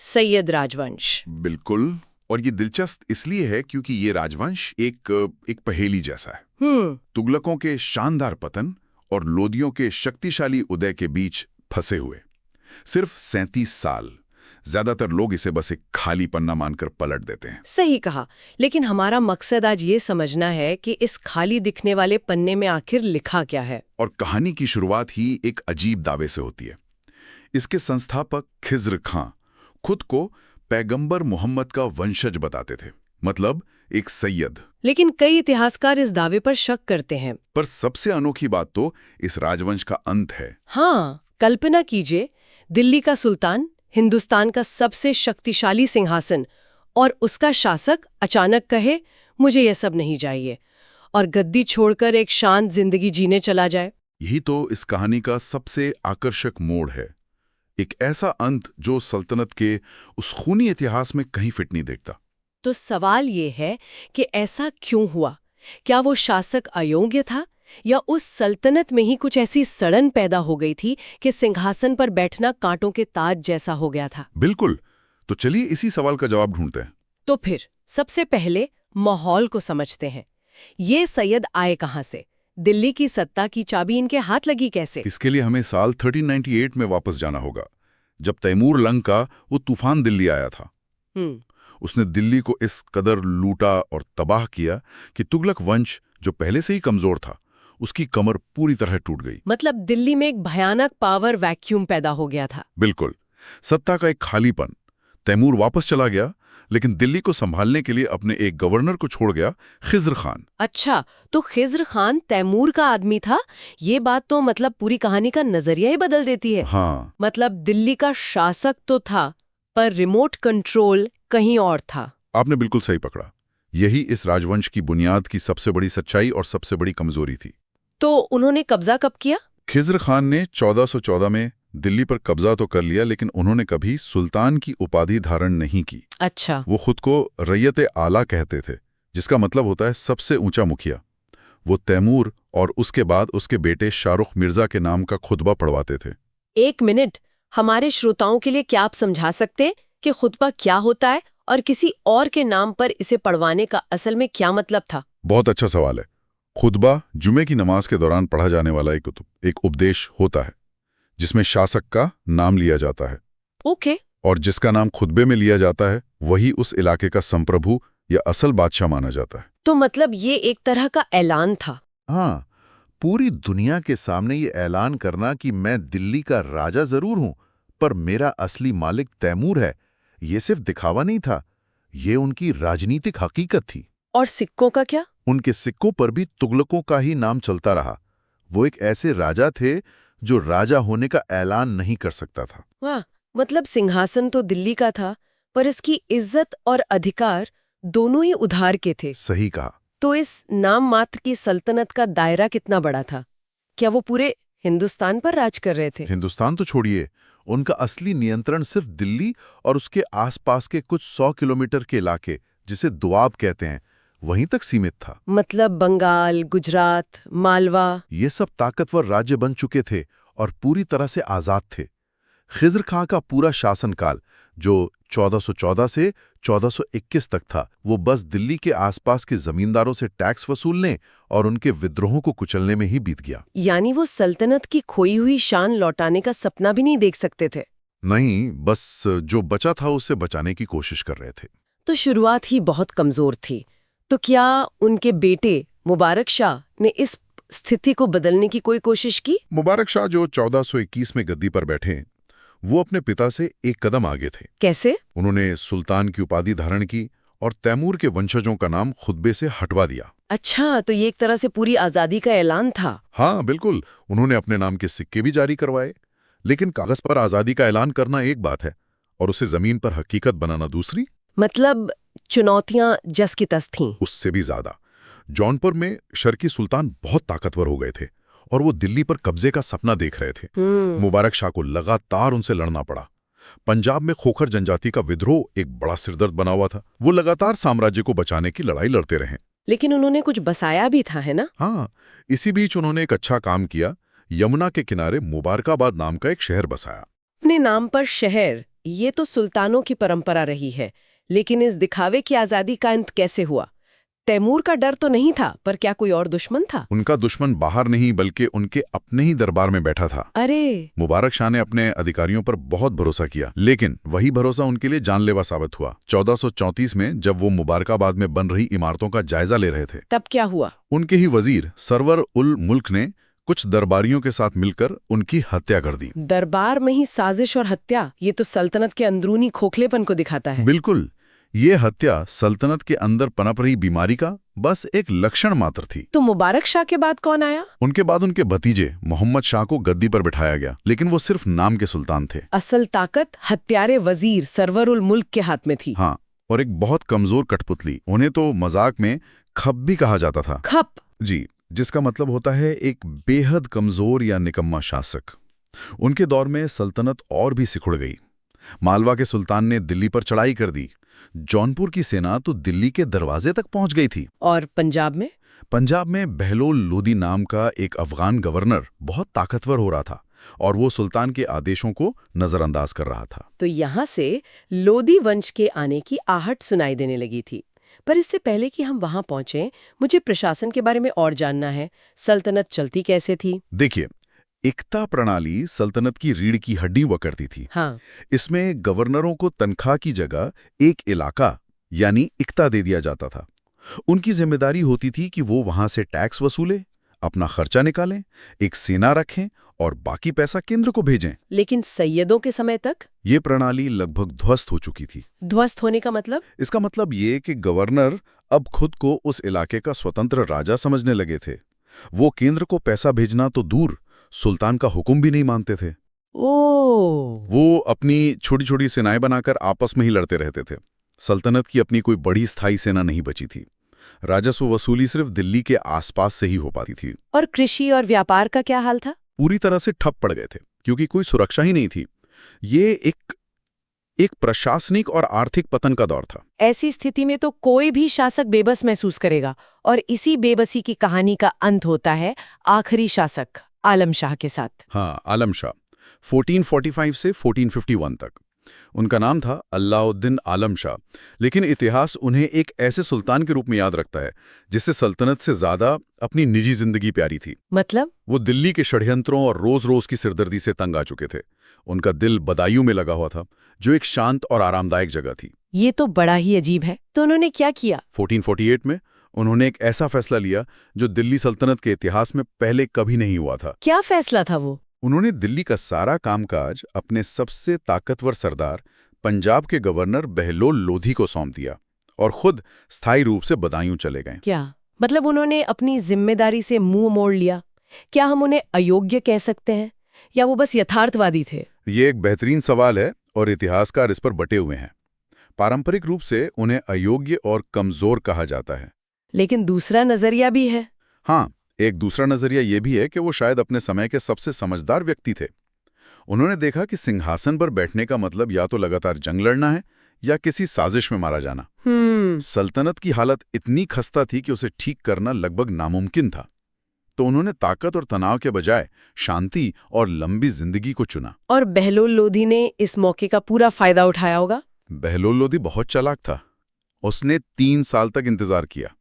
सैयद राजवंश। बिल्कुल, और ये दिलचस्प इसलिए है क्योंकि ये राजवंश एक पहेली जैसा है। तुगलकों के शानदार पतन और लोदियों के शक्तिशाली उदय के बीच फंसे हुए सिर्फ 37 साल। ज्यादातर लोग इसे बस एक खाली पन्ना मानकर पलट देते हैं। सही कहा, लेकिन हमारा मकसद आज ये समझना है कि इस खाली दिखने वाले पन्ने में आखिर लिखा क्या है। और कहानी की शुरुआत ही एक अजीब दावे से होती है। इसके संस्थापक खिज्र खां खुद को पैगंबर मोहम्मद का वंशज बताते थे, मतलब एक सैयद। लेकिन कई इतिहासकार इस दावे पर शक करते हैं। पर सबसे अनोखी बात तो इस राजवंश का अंत है। हाँ, कल्पना कीजिए, दिल्ली का सुल्तान, हिंदुस्तान का सबसे शक्तिशाली सिंहासन, और उसका शासक अचानक कहे मुझे यह सब नहीं चाहिए, और गद्दी छोड़कर एक शांत जिंदगी जीने चला जाए। यही तो इस कहानी का सबसे आकर्षक मोड़ है। एक ऐसा अंत जो सल्तनत के उस खूनी इतिहास में कहीं फिट नहीं देखता। तो सवाल ये है कि ऐसा क्यों हुआ? क्या वो शासक अयोग्य था, या उस सल्तनत में ही कुछ ऐसी सड़न पैदा हो गई थी कि सिंहासन पर बैठना कांटों के ताज जैसा हो गया था? बिल्कुल। तो चलिए इसी सवाल का जवाब ढूंढते हैं। तो फिर सबसे पहले माहौल को समझते हैं। ये सैयद आए कहां से? दिल्ली की सत्ता की चाबी इनके हाथ लगी कैसे? इसके लिए हमें साल 1398 में वापस जाना होगा, जब तैमूर लंग का वो तूफान दिल्ली आया था। उसने दिल्ली को इस कदर लूटा और तबाह किया कि तुगलक वंश, जो पहले से ही कमजोर था, उसकी कमर पूरी तरह टूट गई। मतलब दिल्ली में एक भयानक पावर वैक्यूम पैदा हो गया था। बिल्कुल, सत्ता का एक खालीपन। तैमूर वापस चला गया, लेकिन दिल्ली को संभालने के लिए अपने एक गवर्नर को छोड़ गया, खिज्र खान। अच्छा, तो खिज्र खान तैमूर का आदमी था? ये बात तो मतलब पूरी कहानी का नजरिया ही बदल देती है। हाँ, मतलब दिल्ली का शासक तो था, पर रिमोट कंट्रोल कहीं और था। आपने बिल्कुल सही पकड़ा। यही इस राजवंश की बुनियाद की सबसे बड़ी सच्चाई और सबसे बड़ी कमजोरी थी। तो उन्होंने कब्जा कब किया? खिज्र खान ने 1414 में दिल्ली पर कब्जा तो कर लिया, लेकिन उन्होंने कभी सुल्तान की उपाधि धारण नहीं की। अच्छा। वो खुद को रैयत आला कहते थे, जिसका मतलब होता है सबसे ऊंचा मुखिया। वो तैमूर और उसके बाद उसके बेटे शाहरुख मिर्जा के नाम का खुतबा पढ़वाते थे। एक मिनट, हमारे श्रोताओं के लिए क्या आप समझा सकते कि खुतबा क्या होता है और किसी और के नाम पर इसे पढ़वाने का असल में क्या मतलब था? बहुत अच्छा सवाल है। खुतबा जुमे की नमाज के दौरान पढ़ा जाने वाला एक उपदेश होता है, जिसमें शासक का नाम लिया जाता है। ओके। और जिसका नाम खुतबे में लिया जाता है, वही उस इलाके का संप्रभु या असल बादशाह माना जाता है। तो मतलब ये एक तरह का ऐलान था। हाँ, पूरी दुनिया के सामने ये ऐलान करना कि मैं दिल्ली का राजा जरूर हूं, पर मेरा असली मालिक तैमूर है, ये सिर्फ दिखावा नहीं था, ये उनकी राजनीतिक हकीकत थी। और सिक्कों का क्या? उनके सिक्कों पर भी तुगलकों का ही नाम चलता रहा। वो एक ऐसे राजा थे जो राजा होने का ऐलान नहीं कर सकता था। वाह, मतलब सिंहासन तो दिल्ली का था, पर इसकी इज्जत और अधिकार दोनों ही उधार के थे। सही कहा। तो इस नाम मात्र की सल्तनत का दायरा कितना बड़ा था? क्या वो पूरे हिंदुस्तान पर राज कर रहे थे? हिंदुस्तान तो छोड़िए, उनका असली नियंत्रण सिर्फ दिल्ली और उसके आसपास के कुछ 100 किलोमीटर के इलाके, जिसे दुआब कहते हैं, वहीं तक सीमित था। मतलब बंगाल, गुजरात, मालवा। ये सब ताकतवर राज्य बन चुके थे और पूरी तरह से आजाद थे। खिज़्र खां का पूरा शासनकाल, जो 1414 से 1421 तक था, वो बस दिल्ली के आसपास के जमींदारों से टैक्स वसूलने और उनके विद्रोहों को कुचलने में ही बीत गया। यानी वो सल्तनत की खोई हुई शान लौटाने का सपना भी नहीं देख सकते थे। नहीं, बस जो बचा था उसे बचाने की कोशिश कर रहे थे। तो शुरुआत ही बहुत कमजोर थी। तो क्या उनके बेटे मुबारक शाह ने इस स्थिति को बदलने की कोई कोशिश की? मुबारक शाह, जो 1421 में गद्दी पर बैठे, वो अपने पिता से एक कदम आगे थे। कैसे? उन्होंने सुल्तान की उपाधि धारण की और तैमूर के वंशजों का नाम खुतबे से हटवा दिया। अच्छा, तो ये एक तरह से पूरी आजादी का ऐलान था। हाँ बिल्कुल, उन्होंने अपने नाम के सिक्के भी जारी करवाए। लेकिन कागज पर आजादी का ऐलान करना एक बात है और उसे जमीन पर हकीकत बनाना दूसरी। मतलब चुनौतियां जस की तस थीं। उससे भी ज्यादा। जौनपुर में शर्की सुल्तान बहुत ताकतवर हो गए थे और वो दिल्ली पर कब्जे का सपना देख रहे थे। मुबारक शाह को लगातार उनसे लड़ना पड़ा। पंजाब में खोखर जनजाति का विद्रोह एक बड़ा सिरदर्द बना हुआ था। वो लगातार साम्राज्य को बचाने की लड़ाई लड़ते रहे। लेकिन उन्होंने कुछ बसाया भी था, है ना? हाँ, इसी बीच उन्होंने एक अच्छा काम किया। यमुना के किनारे मुबारकाबाद नाम का एक शहर बसाया। अपने नाम पर शहर, ये तो सुल्तानों की परंपरा रही है। लेकिन इस दिखावे की आजादी का अंत कैसे हुआ? तैमूर का डर तो नहीं था, पर क्या कोई और दुश्मन था? उनका दुश्मन बाहर नहीं बल्कि उनके अपने ही दरबार में बैठा था। अरे! मुबारक शाह ने अपने अधिकारियों पर बहुत भरोसा किया, लेकिन वही भरोसा उनके लिए जानलेवा साबित हुआ। 1434 में जब वो मुबारकाबाद में बन रही इमारतों का जायजा ले रहे थे, तब क्या हुआ? उनके ही वजीर सरवर उल मुल्क ने कुछ दरबारियों के साथ मिलकर उनकी हत्या कर दी। दरबार में ही साजिश और हत्या, ये तो सल्तनत के अंदरूनी खोखलेपन को दिखाता है। बिल्कुल, ये हत्या सल्तनत के अंदर पनप रही बीमारी का बस एक लक्षण मात्र थी। तो मुबारक शाह के बाद कौन आया? उनके बाद उनके भतीजे मोहम्मद शाह को गद्दी पर बिठाया गया, लेकिन वो सिर्फ नाम के सुल्तान थे। असल ताकत हत्यारे वजीर सरवर उल मुल्क के हाथ में थी। हाँ, और एक बहुत कमजोर कठपुतली। उन्हें तो मजाक में खप भी कहा जाता था। खप? जी, जिसका मतलब होता है एक बेहद कमजोर या निकम्मा शासक। उनके दौर में सल्तनत और भी सिकुड़ गई। मालवा के सुल्तान ने दिल्ली पर चढ़ाई कर दी। जौनपुर की सेना तो दिल्ली के दरवाजे तक पहुंच गई थी। और पंजाब में? पंजाब में बहलोल लोदी नाम का एक अफगान गवर्नर बहुत ताकतवर हो रहा था और वो सुल्तान के आदेशों को नजरअंदाज कर रहा था। तो यहाँ से लोदी वंश के आने की आहट सुनाई देने लगी थी। पर इससे पहले कि हम वहां पहुंचे, मुझे प्रशासन के बारे में और जानना है। सल्तनत चलती कैसे थी? देखिए, इक्ता प्रणाली सल्तनत की रीढ़ की हड्डी हुआ करती थी। हाँ। इसमें गवर्नरों को तनख्वाह की जगह एक इलाका यानी इक्ता दे दिया जाता था। उनकी जिम्मेदारी होती थी कि वो वहां से टैक्स वसूले, अपना खर्चा निकालें, एक सेना रखें और बाकी पैसा केंद्र को भेजें। लेकिन सैयदों के समय तक ये प्रणाली लगभग ध्वस्त हो चुकी थी। ध्वस्त होने का मतलब? इसका मतलब ये कि गवर्नर अब खुद को उस इलाके का स्वतंत्र राजा समझने लगे थे। वो केंद्र को पैसा भेजना तो दूर, सुल्तान का हुक्म भी नहीं मानते थे। ओह! वो अपनी छोटी छोटी सेनाएं बनाकर आपस में ही लड़ते रहते थे। सल्तनत की अपनी कोई बड़ी स्थायी सेना नहीं बची थी। राजस्व वसूली सिर्फ दिल्ली के आसपास से ही हो पाती थी। और कृषि और व्यापार का क्या हाल था? पूरी तरह से ठप पड़ गए थे, क्योंकि कोई सुरक्षा ही नहीं थी। ये एक प्रशासनिक और आर्थिक पतन का दौर था। ऐसी स्थिति में तो कोई भी शासक बेबस महसूस करेगा, और इसी बेबसी की कहानी का अंत होता है आखिरी शासक आलम शाह के साथ। हाँ, आलम शाह 1445 से 1451 तक। उनका नाम था अलाउद्दीन आलम शाह, लेकिन इतिहास उन्हें एक ऐसे सुल्तान के रूप में याद रखता है जिसे सल्तनत से ज्यादा अपनी निजी जिंदगी प्यारी थी। मतलब? वो दिल्ली के षड्यंत्रों और रोज-रोज की सिरदर्दी से तंग आ चुके थे। उनका दिल बदायूं में लगा हुआ था, जो एक शांत और आरामदायक जगह थी। ये तो बड़ा ही अजीब है। तो उन्होंने क्या किया? 1448 में उन्होंने एक ऐसा फैसला लिया जो दिल्ली सल्तनत के इतिहास में पहले कभी नहीं हुआ था। क्या फैसला था वो? उन्होंने दिल्ली का सारा कामकाज अपने सबसे ताकतवर सरदार पंजाब के गवर्नर बहलोल लोधी को सौंप दिया और खुद स्थायी रूप से बदायूं चले गए। क्या मतलब उन्होंने अपनी जिम्मेदारी से मुंह मोड़ लिया? क्या हम उन्हें अयोग्य कह सकते हैं या वो बस यथार्थवादी थे? ये एक बेहतरीन सवाल है और इतिहासकार इस पर बटे हुए हैं। पारंपरिक रूप से उन्हें अयोग्य और कमजोर कहा जाता है। लेकिन दूसरा नजरिया भी है। हाँ, एक दूसरा नजरिया ये भी है कि वो शायद अपने समय के सबसे समझदार व्यक्ति थे। उन्होंने देखा कि सिंहासन पर बैठने का मतलब या तो लगातार जंग लड़ना है या किसी साजिश में मारा जाना। सल्तनत की हालत इतनी खस्ता थी कि उसे ठीक करना लगभग नामुमकिन था। तो उन्होंने ताकत और तनाव के बजाय शांति और लंबी जिंदगी को चुना। और बहलोल लोधी ने इस मौके का पूरा फायदा उठाया होगा। बहलोल लोधी बहुत चालाक था। उसने 3 साल तक इंतजार किया।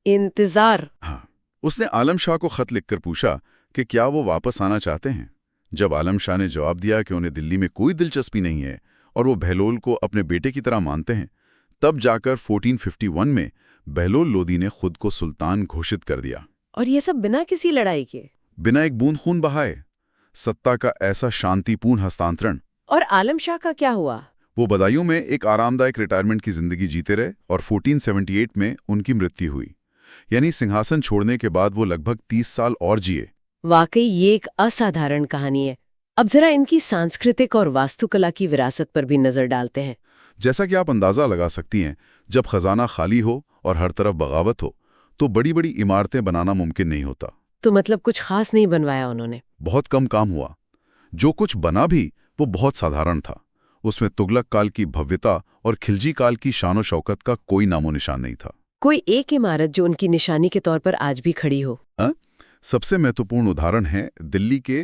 इंतजार? हाँ, उसने आलम शाह को खत लिखकर पूछा कि क्या वो वापस आना चाहते हैं। जब आलम शाह ने जवाब दिया कि उन्हें दिल्ली में कोई दिलचस्पी नहीं है और वो बहलोल को अपने बेटे की तरह मानते हैं, तब जाकर 1451 में बहलोल लोधी ने खुद को सुल्तान घोषित कर दिया। और ये सब बिना किसी लड़ाई के, बिना एक बूंद खून बहाए। सत्ता का ऐसा शांतिपूर्ण हस्तांतरण। और आलम शाह का क्या हुआ? वो बदायूं में एक आरामदायक रिटायरमेंट की जिंदगी जीते रहे और 1478 में उनकी मृत्यु हुई। यानी सिंहासन छोड़ने के बाद वो लगभग 30 साल और जिए। वाकई ये एक असाधारण कहानी है। अब जरा इनकी सांस्कृतिक और वास्तुकला की विरासत पर भी नजर डालते हैं। जैसा कि आप अंदाजा लगा सकती हैं, जब खजाना खाली हो और हर तरफ बगावत हो तो बड़ी बड़ी इमारतें बनाना मुमकिन नहीं होता। तो मतलब कुछ खास नहीं बनवाया उन्होंने? बहुत कम काम हुआ। जो कुछ बना भी वो बहुत साधारण था। उसमें तुगलक काल की भव्यता और खिलजी काल की शानो शौकत का कोई नामो निशान नहीं था। कोई एक इमारत जो उनकी निशानी के तौर पर आज भी खड़ी हो? सबसे महत्वपूर्ण उदाहरण है दिल्ली के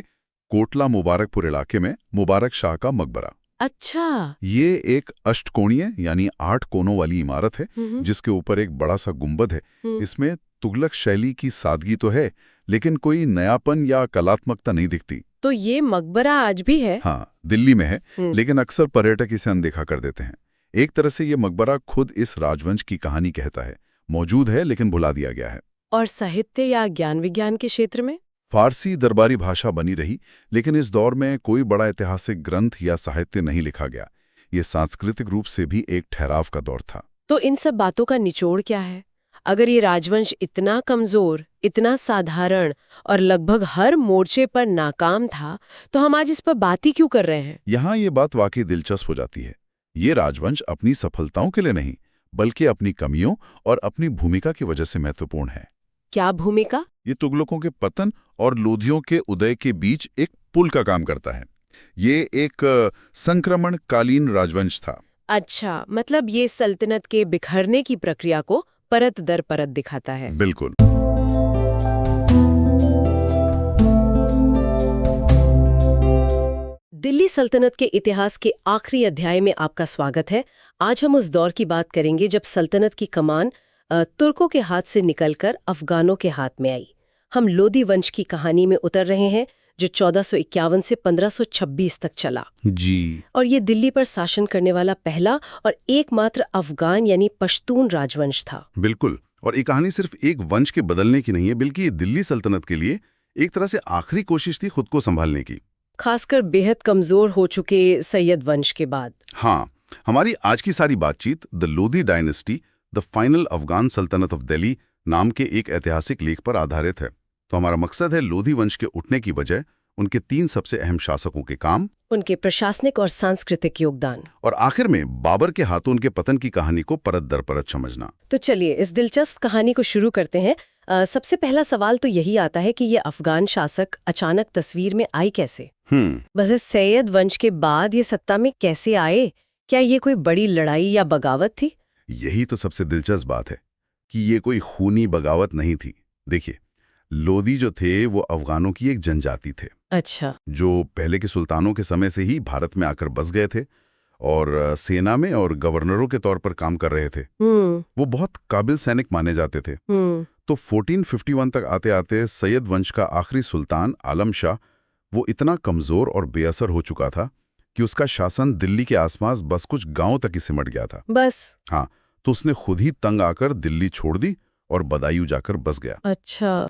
कोटला मुबारकपुर इलाके में मुबारक शाह का मकबरा। अच्छा। ये एक अष्टकोणीय यानी 8 कोनों वाली इमारत है जिसके ऊपर एक बड़ा सा गुंबद है। इसमें तुगलक शैली की सादगी तो है, लेकिन कोई नयापन या कलात्मकता नहीं दिखती। तो ये मकबरा आज भी है? हाँ, दिल्ली में है, लेकिन अक्सर पर्यटक इसे अनदेखा कर देते हैं। एक तरह से ये मकबरा खुद इस राजवंश की कहानी कहता है। मौजूद है लेकिन भुला दिया गया है। और साहित्य या ज्ञान विज्ञान के क्षेत्र में? फारसी दरबारी भाषा बनी रही, लेकिन इस दौर में कोई बड़ा ऐतिहासिक ग्रंथ या साहित्य नहीं लिखा गया। ये सांस्कृतिक रूप से भी एक ठहराव का दौर था। तो इन सब बातों का निचोड़ क्या है? अगर ये राजवंश इतना कमजोर, इतना साधारण और लगभग हर मोर्चे पर नाकाम था, तो हम आज इस पर बात ही क्यों कर रहे हैं? यहाँ ये बात वाकई दिलचस्प हो जाती है। ये राजवंश अपनी सफलताओं के लिए नहीं, बल्कि अपनी कमियों और अपनी भूमिका की वजह से महत्वपूर्ण है। क्या भूमिका? ये तुगलकों के पतन और लोधियों के उदय के बीच एक पुल का काम करता है। ये एक संक्रमणकालीन राजवंश था। अच्छा, मतलब ये सल्तनत के बिखरने की प्रक्रिया को परत दर परत दिखाता है। बिल्कुल। दिल्ली सल्तनत के इतिहास के आखिरी अध्याय में आपका स्वागत है। आज हम उस दौर की बात करेंगे जब सल्तनत की कमान तुर्कों के हाथ से निकलकर अफगानों के हाथ में आई। हम लोधी वंश की कहानी में उतर रहे हैं जो 1451 से 1526 तक चला जी। और ये दिल्ली पर शासन करने वाला पहला और एकमात्र अफगान यानी पश्तून राजवंश था। बिल्कुल। और ये कहानी सिर्फ एक वंश के बदलने की नहीं है, बल्कि ये दिल्ली सल्तनत के लिए एक तरह से आखिरी कोशिश थी खुद को संभालने की, खासकर बेहद कमजोर हो चुके सैयद वंश के बाद। हाँ, हमारी आज की सारी बातचीत the Lodhi dynasty the final Afghan सल्तनत ऑफ दिल्ली नाम के एक ऐतिहासिक लेख पर आधारित है। तो हमारा मकसद है लोधी वंश के उठने की वजह, उनके 3 सबसे अहम शासकों के काम, उनके प्रशासनिक और सांस्कृतिक योगदान, और आखिर में बाबर के हाथों उनके पतन की कहानी को परत दर परत समझना। तो चलिए इस दिलचस्प कहानी को शुरू करते हैं। सबसे पहला सवाल तो यही आता है कि ये अफगान शासक अचानक तस्वीर में आई कैसे? बस सैयद वंश के बाद ये सत्ता में कैसे आए? क्या ये कोई बड़ी लड़ाई या बगावत थी? यही तो सबसे दिलचस्प बात है कि ये कोई खूनी बगावत नहीं थी। देखिए, लोधी जो थे वो अफगानों की एक जनजाति थे। अच्छा। जो पहले के सुल्तानों के समय से ही भारत में आकर बस गए थे और सेना में और गवर्नरों के तौर पर काम कर रहे थे। वो बहुत काबिल सैनिक माने जाते थे। तो 1451 तक आते आते सैयद वंश का आखिरी सुल्तान आलम शाह वो इतना कमजोर और बेअसर हो चुका था कि उसका शासन दिल्ली के आसपास बस कुछ गांवों तक ही सिमट गया था। बस। हाँ, तो उसने खुद ही तंग आकर दिल्ली छोड़ दी और बदायूं जाकर बस गया। अच्छा,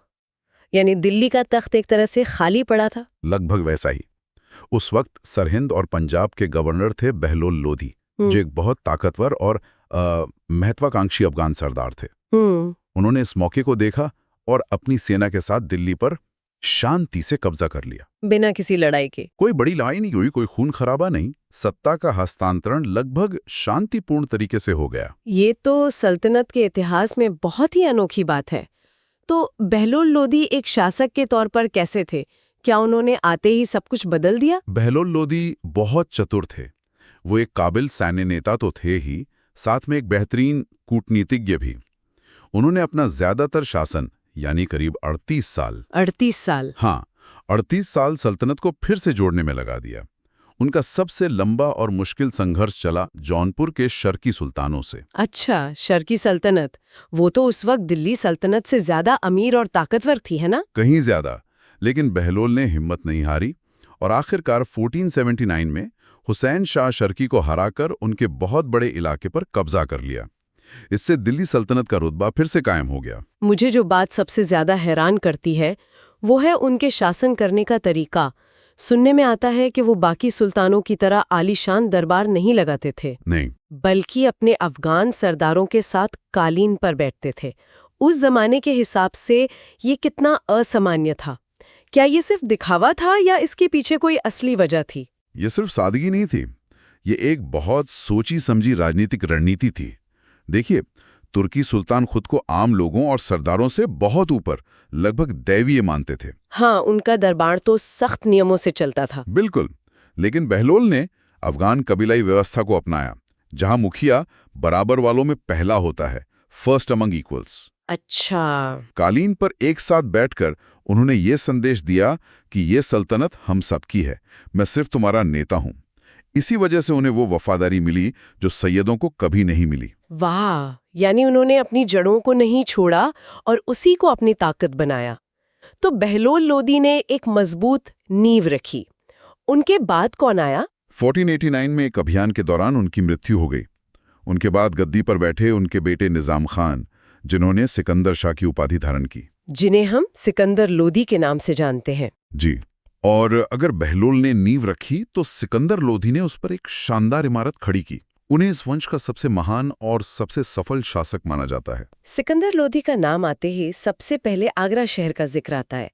यानी दिल्ली का तख्त एक तरह से खाली पड़ा था। लगभग वैसा ही। उस वक्त सरहिंद और पंजाब के गवर्नर थे बहलोल लोधी, जो एक बहुत ताकतवर और महत्वाकांक्षी अफगान सरदार थे। उन्होंने इस मौके को देखा और अपनी सेना के साथ दिल्ली पर शांति से कब्जा कर लिया, बिना किसी लड़ाई के। कोई बड़ी लड़ाई नहीं हुई, कोई खून खराबा नहीं। सत्ता का हस्तांतरण लगभग शांतिपूर्ण तरीके से हो गया। ये तो सल्तनत के इतिहास में बहुत ही अनोखी बात है। तो बहलोल लोधी एक शासक के तौर पर कैसे थे? क्या उन्होंने आते ही सब कुछ बदल दिया? बहलोल लोधी बहुत चतुर थे। वो एक काबिल सैन्य नेता तो थे ही, साथ में एक बेहतरीन कूटनीतिज्ञ भी। उन्होंने अपना ज्यादातर शासन यानी करीब 38 साल 38 साल। हाँ, 38 साल सल्तनत को फिर से जोड़ने में लगा दिया। उनका सबसे लंबा और मुश्किल संघर्ष चला जौनपुर के शर्की सुल्तानों से। अच्छा, शर्की सल्तनत। वो तो उस वक्त दिल्ली सल्तनत से ज्यादा अमीर और ताकतवर थी, है ना? कहीं ज्यादा। लेकिन बहलोल ने हिम्मत नहीं हारी और आखिरकार 1479 में हुसैन शाह शर्की को हराकर उनके बहुत बड़े इलाके पर कब्जा कर लिया। इससे दिल्ली सल्तनत का रुतबा फिर से कायम हो गया। मुझे जो बात सबसे ज्यादा हैरान करती है वो है उनके शासन करने का तरीका। सुनने में आता है कि वो बाकी सुल्तानों की तरह आलीशान दरबार नहीं लगाते थे, नहीं, बल्कि अपने अफगान सरदारों के साथ कालीन पर बैठते थे। उस जमाने के हिसाब से ये कितना असामान्य था। क्या ये सिर्फ दिखावा था या इसके पीछे कोई असली वजह थी? ये सिर्फ सादगी नहीं थी, ये एक बहुत सोची समझी राजनीतिक रणनीति थी। देखिए, तुर्की सुल्तान खुद को आम लोगों और सरदारों से बहुत ऊपर, लगभग दैवीय मानते थे। हाँ, उनका दरबार तो सख्त नियमों से चलता था। बिल्कुल। लेकिन बहलोल ने अफगान कबीलाई व्यवस्था को अपनाया, जहां मुखिया बराबर वालों में पहला होता है, फर्स्ट अमंग इक्वल्स। अच्छा। कालीन पर एक साथ बैठकर उन्होंने ये संदेश दिया कि ये सल्तनत हम सबकी है, मैं सिर्फ तुम्हारा नेता हूं। इसी वजह से उन्हें वो वफादारी मिली जो सैयदों को कभी नहीं मिली। वाह, यानी उन्होंने अपनी जड़ों को नहीं छोड़ा और उसी को अपनी ताकत बनाया। तो बहलोल लोधी ने एक मजबूत नींव रखी। उनके बाद कौन आया? 1489 में एक अभियान के दौरान उनकी मृत्यु हो गई। उनके बाद गद्दी पर बैठे उनके बेटे निजाम खान, जिन्होंने सिकंदर शाह की उपाधि धारण की, जिन्हें हम सिकंदर लोधी के नाम से जानते हैं। जी। और अगर बहलोल ने नींव रखी तो सिकंदर लोधी ने उस पर एक शानदार इमारत खड़ी की। उन्हें इस वंश का सबसे महान और सबसे सफल शासक माना जाता है। सिकंदर लोधी का नाम आते ही सबसे पहले आगरा शहर का जिक्र आता है।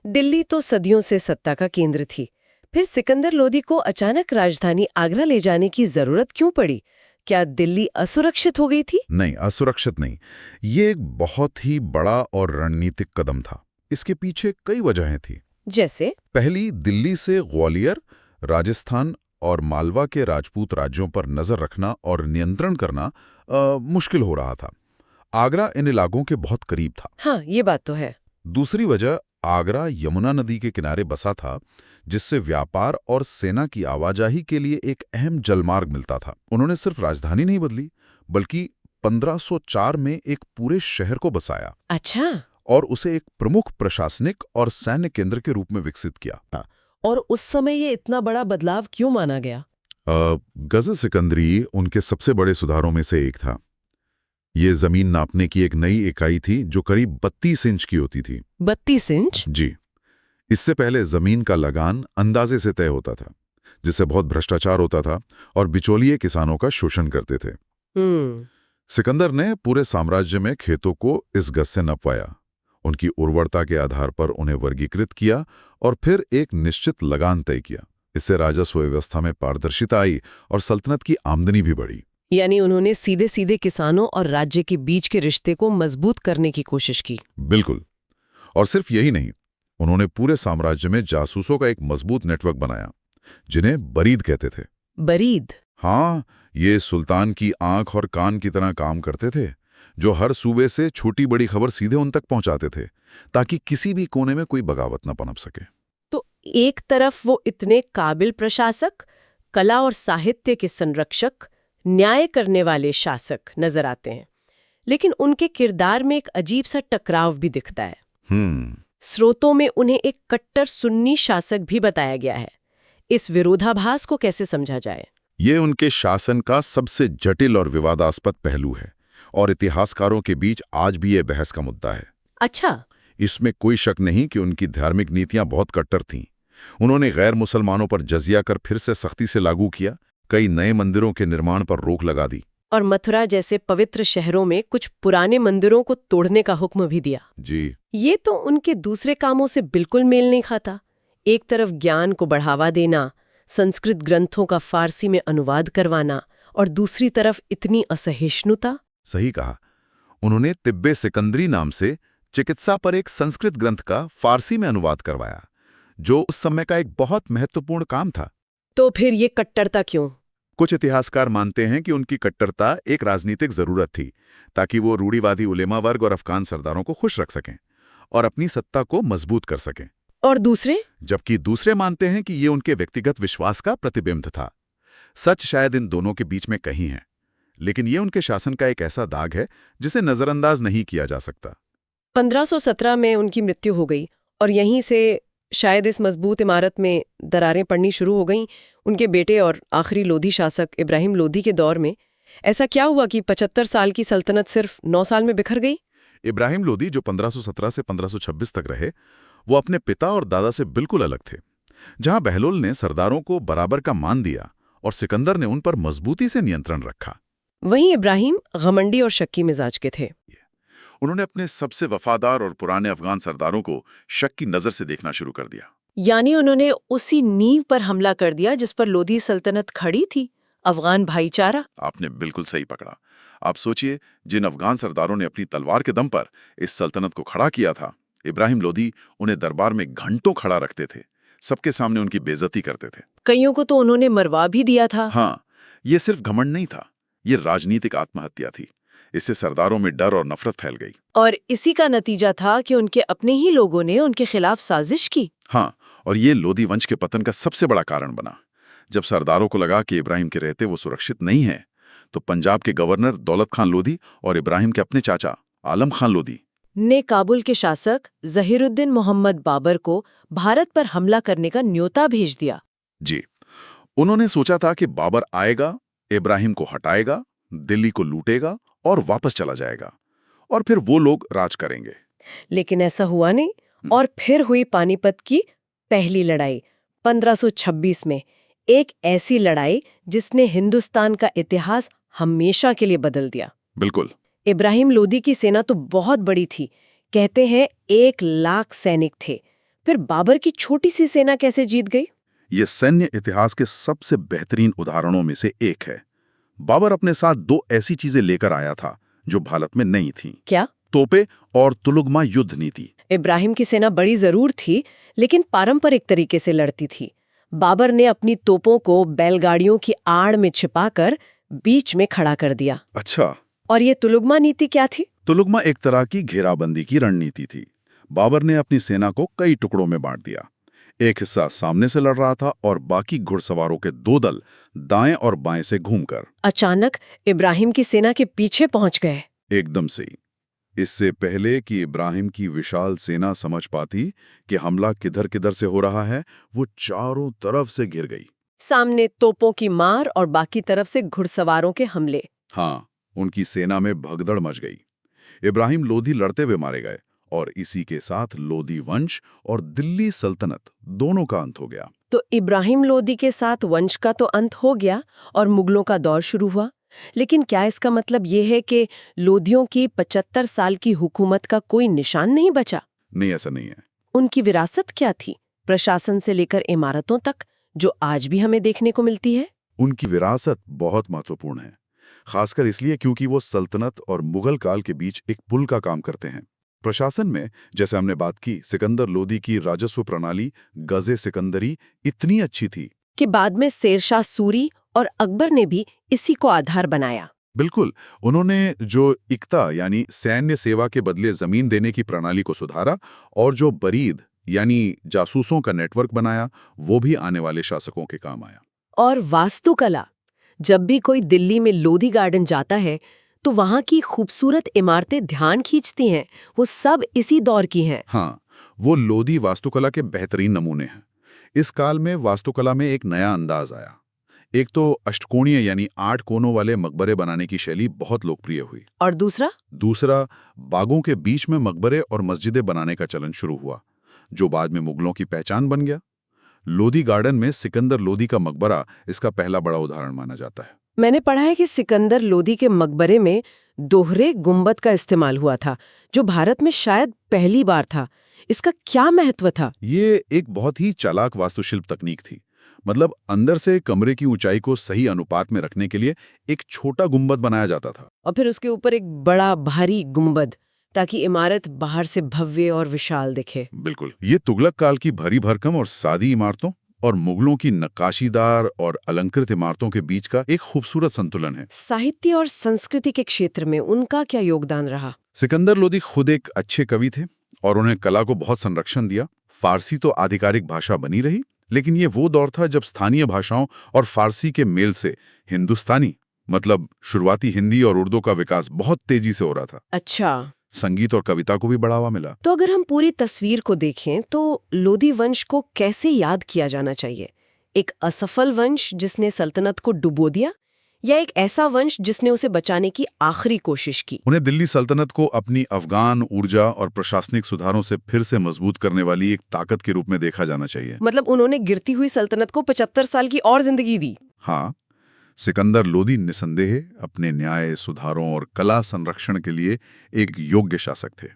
दिल्ली तो सदियों से सत्ता का केंद्र थी। फिर सिकंदर लोधी को अचानक राजधानी आगरा ले जाने की जरूरत क्यों पड़ी? क्या दिल्ली असुरक्षित हो गई थी? नहीं, असुरक्षित नहीं। ये एक बहुत ही बड़ा और रणनीतिक कदम था। इसके पीछे कई वजहें थी। जैसे? पहली, दिल्ली से ग्वालियर, राजस्थान और मालवा के राजपूत राज्यों पर नजर रखना और नियंत्रण करना मुश्किल हो रहा था। आगरा इन इलाकों के बहुत करीब था। हाँ, ये बात तो है। दूसरी वजह, आगरा यमुना नदी के किनारे बसा था, जिससे व्यापार और सेना की आवाजाही के लिए एक अहम जलमार्ग मिलता था। उन्होंने सिर्फ राजधानी नहीं बदली, बल्कि 1504 में एक पूरे शहर को बसाया। अच्छा। और उसे एक प्रमुख प्रशासनिक और सैन्य केंद्र के रूप में विकसित किया। और उस समय ये इतना बड़ा बदलाव क्यों माना गया? गज़ सिकंदरी उनके सबसे बड़े सुधारों में से एक था। ये जमीन नापने की एक नई इकाई थी जो करीब 32 इंच की होती थी। 32 इंच? जी। इससे पहले जमीन का लगान अंदाजे से तय होता था, जिससे बहुत भ्रष्टाचार होता था और बिचौलिए किसानों का शोषण करते थे। सिकंदर ने पूरे साम्राज्य में खेतों को इस गज से नपवाया, उनकी उर्वरता के आधार पर उन्हें वर्गीकृत किया और फिर एक निश्चित लगान तय किया। इससे राजस्व व्यवस्था में पारदर्शिता आई और सल्तनत की आमदनी भी बढ़ी। यानी उन्होंने सीधे सीधे किसानों और राज्य के बीच के रिश्ते को मजबूत करने की कोशिश की। बिल्कुल। और सिर्फ यही नहीं, उन्होंने पूरे साम्राज्य में जासूसों का एक मजबूत नेटवर्क बनाया, जिन्हें बरीद कहते थे। बरीद? हाँ, ये सुल्तान की आंख और कान की तरह काम करते थे, जो हर सूबे से छोटी बड़ी खबर सीधे उन तक पहुंचाते थे, ताकि किसी भी कोने में कोई बगावत न पनप सके। तो एक तरफ वो इतने काबिल प्रशासक, कला और साहित्य के संरक्षक, न्याय करने वाले शासक नजर आते हैं, लेकिन उनके किरदार में एक अजीब सा टकराव भी दिखता है। स्रोतों में उन्हें एक कट्टर सुन्नी शासक भी बताया गया है। इस विरोधाभास को कैसे समझा जाए? ये उनके शासन का सबसे जटिल और विवादास्पद पहलू है और इतिहासकारों के बीच आज भी ये बहस का मुद्दा है। अच्छा। इसमें कोई शक नहीं कि उनकी धार्मिक नीतियां बहुत कट्टर थीं। उन्होंने गैर मुसलमानों पर जजिया कर फिर से सख्ती से लागू किया, कई नए मंदिरों के निर्माण पर रोक लगा दी। और मथुरा जैसे पवित्र शहरों में कुछ पुराने मंदिरों को तोड़ने का हुक्म भी दिया। जी, ये तो उनके दूसरे कामों से बिल्कुल मेल नहीं खाता। एक तरफ ज्ञान को बढ़ावा देना, संस्कृत ग्रंथों का फारसी में अनुवाद करवाना, और दूसरी तरफ इतनी असहिष्णुता। सही कहा। उन्होंने तिब्बे सिकंदरी नाम से चिकित्सा पर एक संस्कृत ग्रंथ का फारसी में अनुवाद करवाया, जो उस समय का एक बहुत महत्वपूर्ण काम था। तो फिर ये कट्टरता क्यों? कुछ इतिहासकार मानते हैं कि उनकी कट्टरता एक राजनीतिक जरूरत थी, ताकि वो रूढ़िवादी उलेमा वर्ग और अफगान सरदारों को खुश रख सकें और अपनी सत्ता को मजबूत कर सकें। और दूसरे? जबकि दूसरे मानते हैं कि ये उनके व्यक्तिगत विश्वास का प्रतिबिंब था। सच शायद इन दोनों के बीच में कहीं है, लेकिन ये उनके शासन का एक ऐसा दाग है जिसे नजरअंदाज नहीं किया जा सकता। 1517 में उनकी मृत्यु हो गई और यहीं से शायद इस मजबूत इमारत में दरारें पड़नी शुरू हो गईं। उनके बेटे और आखिरी लोधी शासक इब्राहिम लोधी के दौर में ऐसा क्या हुआ कि 75 साल की सल्तनत सिर्फ 9 साल में बिखर गई? इब्राहिम लोधी, जो 1517 से 1526 तक रहे, वो अपने पिता और दादा से बिल्कुल अलग थे। जहां बहलोल ने सरदारों को बराबर का मान दिया और सिकंदर ने उन पर मजबूती से नियंत्रण रखा, वहीं इब्राहिम घमंडी और शक्की मिजाज के थे। उन्होंने अपने सबसे वफादार और पुराने अफगान सरदारों को शक की नजर से देखना शुरू कर दिया। यानी उन्होंने उसी नींव पर हमला कर दिया जिस पर लोधी सल्तनत खड़ी थी, अफगान भाईचारा। आपने बिल्कुल सही पकड़ा। आप सोचिए, जिन अफगान सरदारों ने अपनी तलवार के दम पर इस सल्तनत को खड़ा किया था, इब्राहिम लोधी उन्हें दरबार में घंटों खड़ा रखते थे, सबके सामने उनकी बेइज्जती करते थे। कईयों को तो उन्होंने मरवा भी दिया था। हाँ, ये सिर्फ घमंड नहीं था, ये राजनीतिक आत्महत्या थी। इससे सरदारों में डर और नफरत फैल गई। और इसी का नतीजा था कि उनके अपने ही लोगों ने उनके खिलाफ साजिश की। हाँ, और ये लोधी वंश के पतन का सबसे बड़ा कारण बना। जब सरदारों को लगा कि इब्राहिम के रहते वो सुरक्षित नहीं है, तो पंजाब के गवर्नर दौलत खान लोधी और इब्राहिम के अपने चाचा आलम खान लोधी ने काबुल के शासक जहीरुद्दीन मोहम्मद बाबर को भारत पर हमला करने का न्योता भेज दिया। जी, उन्होंने सोचा था कि बाबर आएगा, इब्राहिम को हटाएगा, दिल्ली को लूटेगा और वापस चला जाएगा, और फिर वो लोग राज करेंगे। लेकिन ऐसा हुआ नहीं, और फिर हुई पानीपत की पहली लड़ाई 1526 में। एक ऐसी लड़ाई जिसने हिंदुस्तान का इतिहास हमेशा के लिए बदल दिया। बिल्कुल। इब्राहिम लोधी की सेना तो बहुत बड़ी थी, कहते हैं 1 लाख सैनिक थे। फिर बाबर की छोटी सी सेना कैसे जीत गई? ये सैन्य इतिहास के सबसे बेहतरीन उदाहरणों में से एक है। बाबर अपने साथ 2 ऐसी चीजें लेकर आया था जो भारत में नहीं थीं। क्या? तोपे और तुलुगमा युद्ध नीति। इब्राहिम की सेना बड़ी जरूर थी, लेकिन पारंपरिक तरीके से लड़ती थी। बाबर ने अपनी तोपों को बैलगाड़ियों की आड़ में छिपाकर बीच में खड़ा कर दिया। अच्छा। और ये तुलुगमा नीति क्या थी? तुलुगमा एक तरह की घेराबंदी की रणनीति थी। बाबर ने अपनी सेना को कई टुकड़ों में बांट दिया। एक हिस्सा सामने से लड़ रहा था और बाकी घुड़सवारों के 2 दल दाएं और बाएं से घूमकर अचानक इब्राहिम की सेना के पीछे पहुंच गए। एकदम से ही। इससे पहले कि इब्राहिम की विशाल सेना समझ पाती कि हमला किधर किधर से हो रहा है, वो चारों तरफ से घिर गई। सामने तोपों की मार और बाकी तरफ से घुड़सवारों के हमले। हाँ, उनकी सेना में भगदड़ मच गई। इब्राहिम लोधी लड़ते हुए मारे गए और इसी के साथ लोधी वंश और दिल्ली सल्तनत दोनों का अंत हो गया। तो इब्राहिम लोधी के साथ वंश का तो अंत हो गया और मुगलों का दौर शुरू हुआ। लेकिन क्या इसका मतलब ये है कि लोधियों की 75 साल की हुकूमत का कोई निशान नहीं बचा? नहीं, ऐसा नहीं है। उनकी विरासत क्या थी, प्रशासन से लेकर इमारतों तक, जो आज भी हमें देखने को मिलती है? उनकी विरासत बहुत महत्वपूर्ण है, खासकर इसलिए क्योंकि वो सल्तनत और मुगल काल के बीच एक पुल का काम करते हैं। प्रशासन में, जैसे हमने बात की, सिकंदर लोधी की राजस्व प्रणाली गज़े सिकंदरी इतनी अच्छी थी कि बाद में शेरशाह सूरी और अकबर ने भी इसी को आधार बनाया। बिल्कुल। उन्होंने जो इक्ता यानी सैन्य सेवा के बदले जमीन देने की प्रणाली को सुधारा और जो बरीद यानी जासूसों का नेटवर्क बनाया, वो भी आने वाले शासकों के काम आया। और वास्तुकला, जब भी कोई दिल्ली में लोधी गार्डन जाता है तो वहां की खूबसूरत इमारतें ध्यान खींचती हैं। वो सब इसी दौर की हैं। हाँ, वो लोधी वास्तुकला के बेहतरीन नमूने हैं। इस काल में वास्तुकला में एक नया अंदाज आया। एक तो अष्टकोणीय यानी 8 कोनों वाले मकबरे बनाने की शैली बहुत लोकप्रिय हुई। और दूसरा बागों के बीच में मकबरे और मस्जिदें बनाने का चलन शुरू हुआ, जो बाद में मुगलों की पहचान बन गया। लोधी गार्डन में सिकंदर लोधी का मकबरा इसका पहला बड़ा उदाहरण माना जाता है। मैंने पढ़ा है कि सिकंदर लोधी के मकबरे में दोहरे गुंबद का इस्तेमाल हुआ था, जो भारत में शायद पहली बार था। इसका क्या महत्व था? ये एक बहुत ही चालाक वास्तुशिल्प तकनीक थी। मतलब अंदर से कमरे की ऊंचाई को सही अनुपात में रखने के लिए एक छोटा गुंबद बनाया जाता था, और फिर उसके ऊपर एक बड़ा भारी गुंबद, ताकि इमारत बाहर से भव्य और विशाल दिखे। बिल्कुल। ये तुगलक काल की भरी भरकम और सादी इमारतों और मुगलों की नक्काशीदार और अलंकृत इमारतों के बीच का एक खूबसूरत संतुलन है। साहित्य और संस्कृति के क्षेत्र में उनका क्या योगदान रहा? सिकंदर लोधी खुद एक अच्छे कवि थे और उन्हें कला को बहुत संरक्षण दिया। फारसी तो आधिकारिक भाषा बनी रही, लेकिन ये वो दौर था जब स्थानीय भाषाओं और फारसी के मेल से हिंदुस्तानी, मतलब शुरुआती हिंदी और उर्दू का विकास बहुत तेजी से हो रहा था। अच्छा, संगीत और कविता को भी बढ़ावा मिला। तो अगर हम पूरी तस्वीर को देखें तो लोधी वंश को कैसे याद किया जाना चाहिए? एक असफल वंश जिसने सल्तनत को डुबो दिया, या एक ऐसा वंश जिसने उसे बचाने की आखिरी कोशिश की? उन्हें दिल्ली सल्तनत को अपनी अफगान ऊर्जा और प्रशासनिक सुधारों से फिर से मजबूत करने वाली एक ताकत के रूप में देखा जाना चाहिए। मतलब उन्होंने गिरती हुई सल्तनत को 75 साल की और जिंदगी दी। हाँ, सिकंदर लोधी निसंदेह अपने न्याय, सुधारों और कला संरक्षण के लिए एक योग्य शासक थे।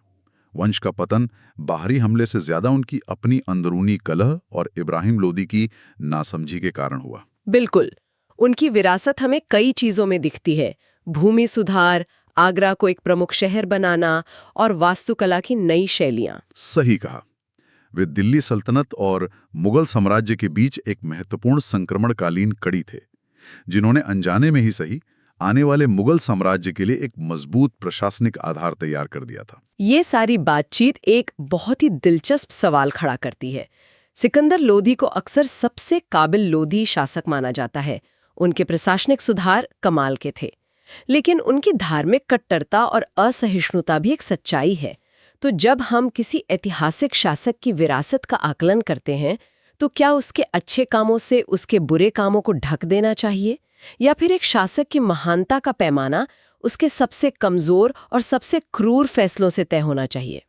वंश का पतन बाहरी हमले से ज्यादा उनकी अपनी अंदरूनी कलह और इब्राहिम लोधी की नासमझी के कारण हुआ। बिल्कुल, उनकी विरासत हमें कई चीजों में दिखती है। भूमि सुधार, आगरा को एक प्रमुख शहर बनाना और वास्तुकला की नई शैलियां। सही कहा। वे दिल्ली सल्तनत और मुगल साम्राज्य के बीच एक महत्वपूर्ण संक्रमणकालीन कड़ी थे, जिन्होंने अनजाने में ही सही आने वाले मुगल साम्राज्य के लिए एक मजबूत प्रशासनिक आधार तैयार कर दिया था। ये सारी बातचीत एक बहुत ही दिलचस्प सवाल खड़ा करती है। सिकंदर लोधी को अक्सर सबसे काबिल लोधी शासक माना जाता है। उनके प्रशासनिक सुधार कमाल के थे, लेकिन उनकी धार्मिक कट्टरता और असहिष्णुता भी एक सच्चाई है। तो जब हम किसी ऐतिहासिक शासक की विरासत का आकलन करते हैं, तो क्या उसके अच्छे कामों से उसके बुरे कामों को ढक देना चाहिए, या फिर एक शासक की महानता का पैमाना उसके सबसे कमजोर और सबसे क्रूर फैसलों से तय होना चाहिए?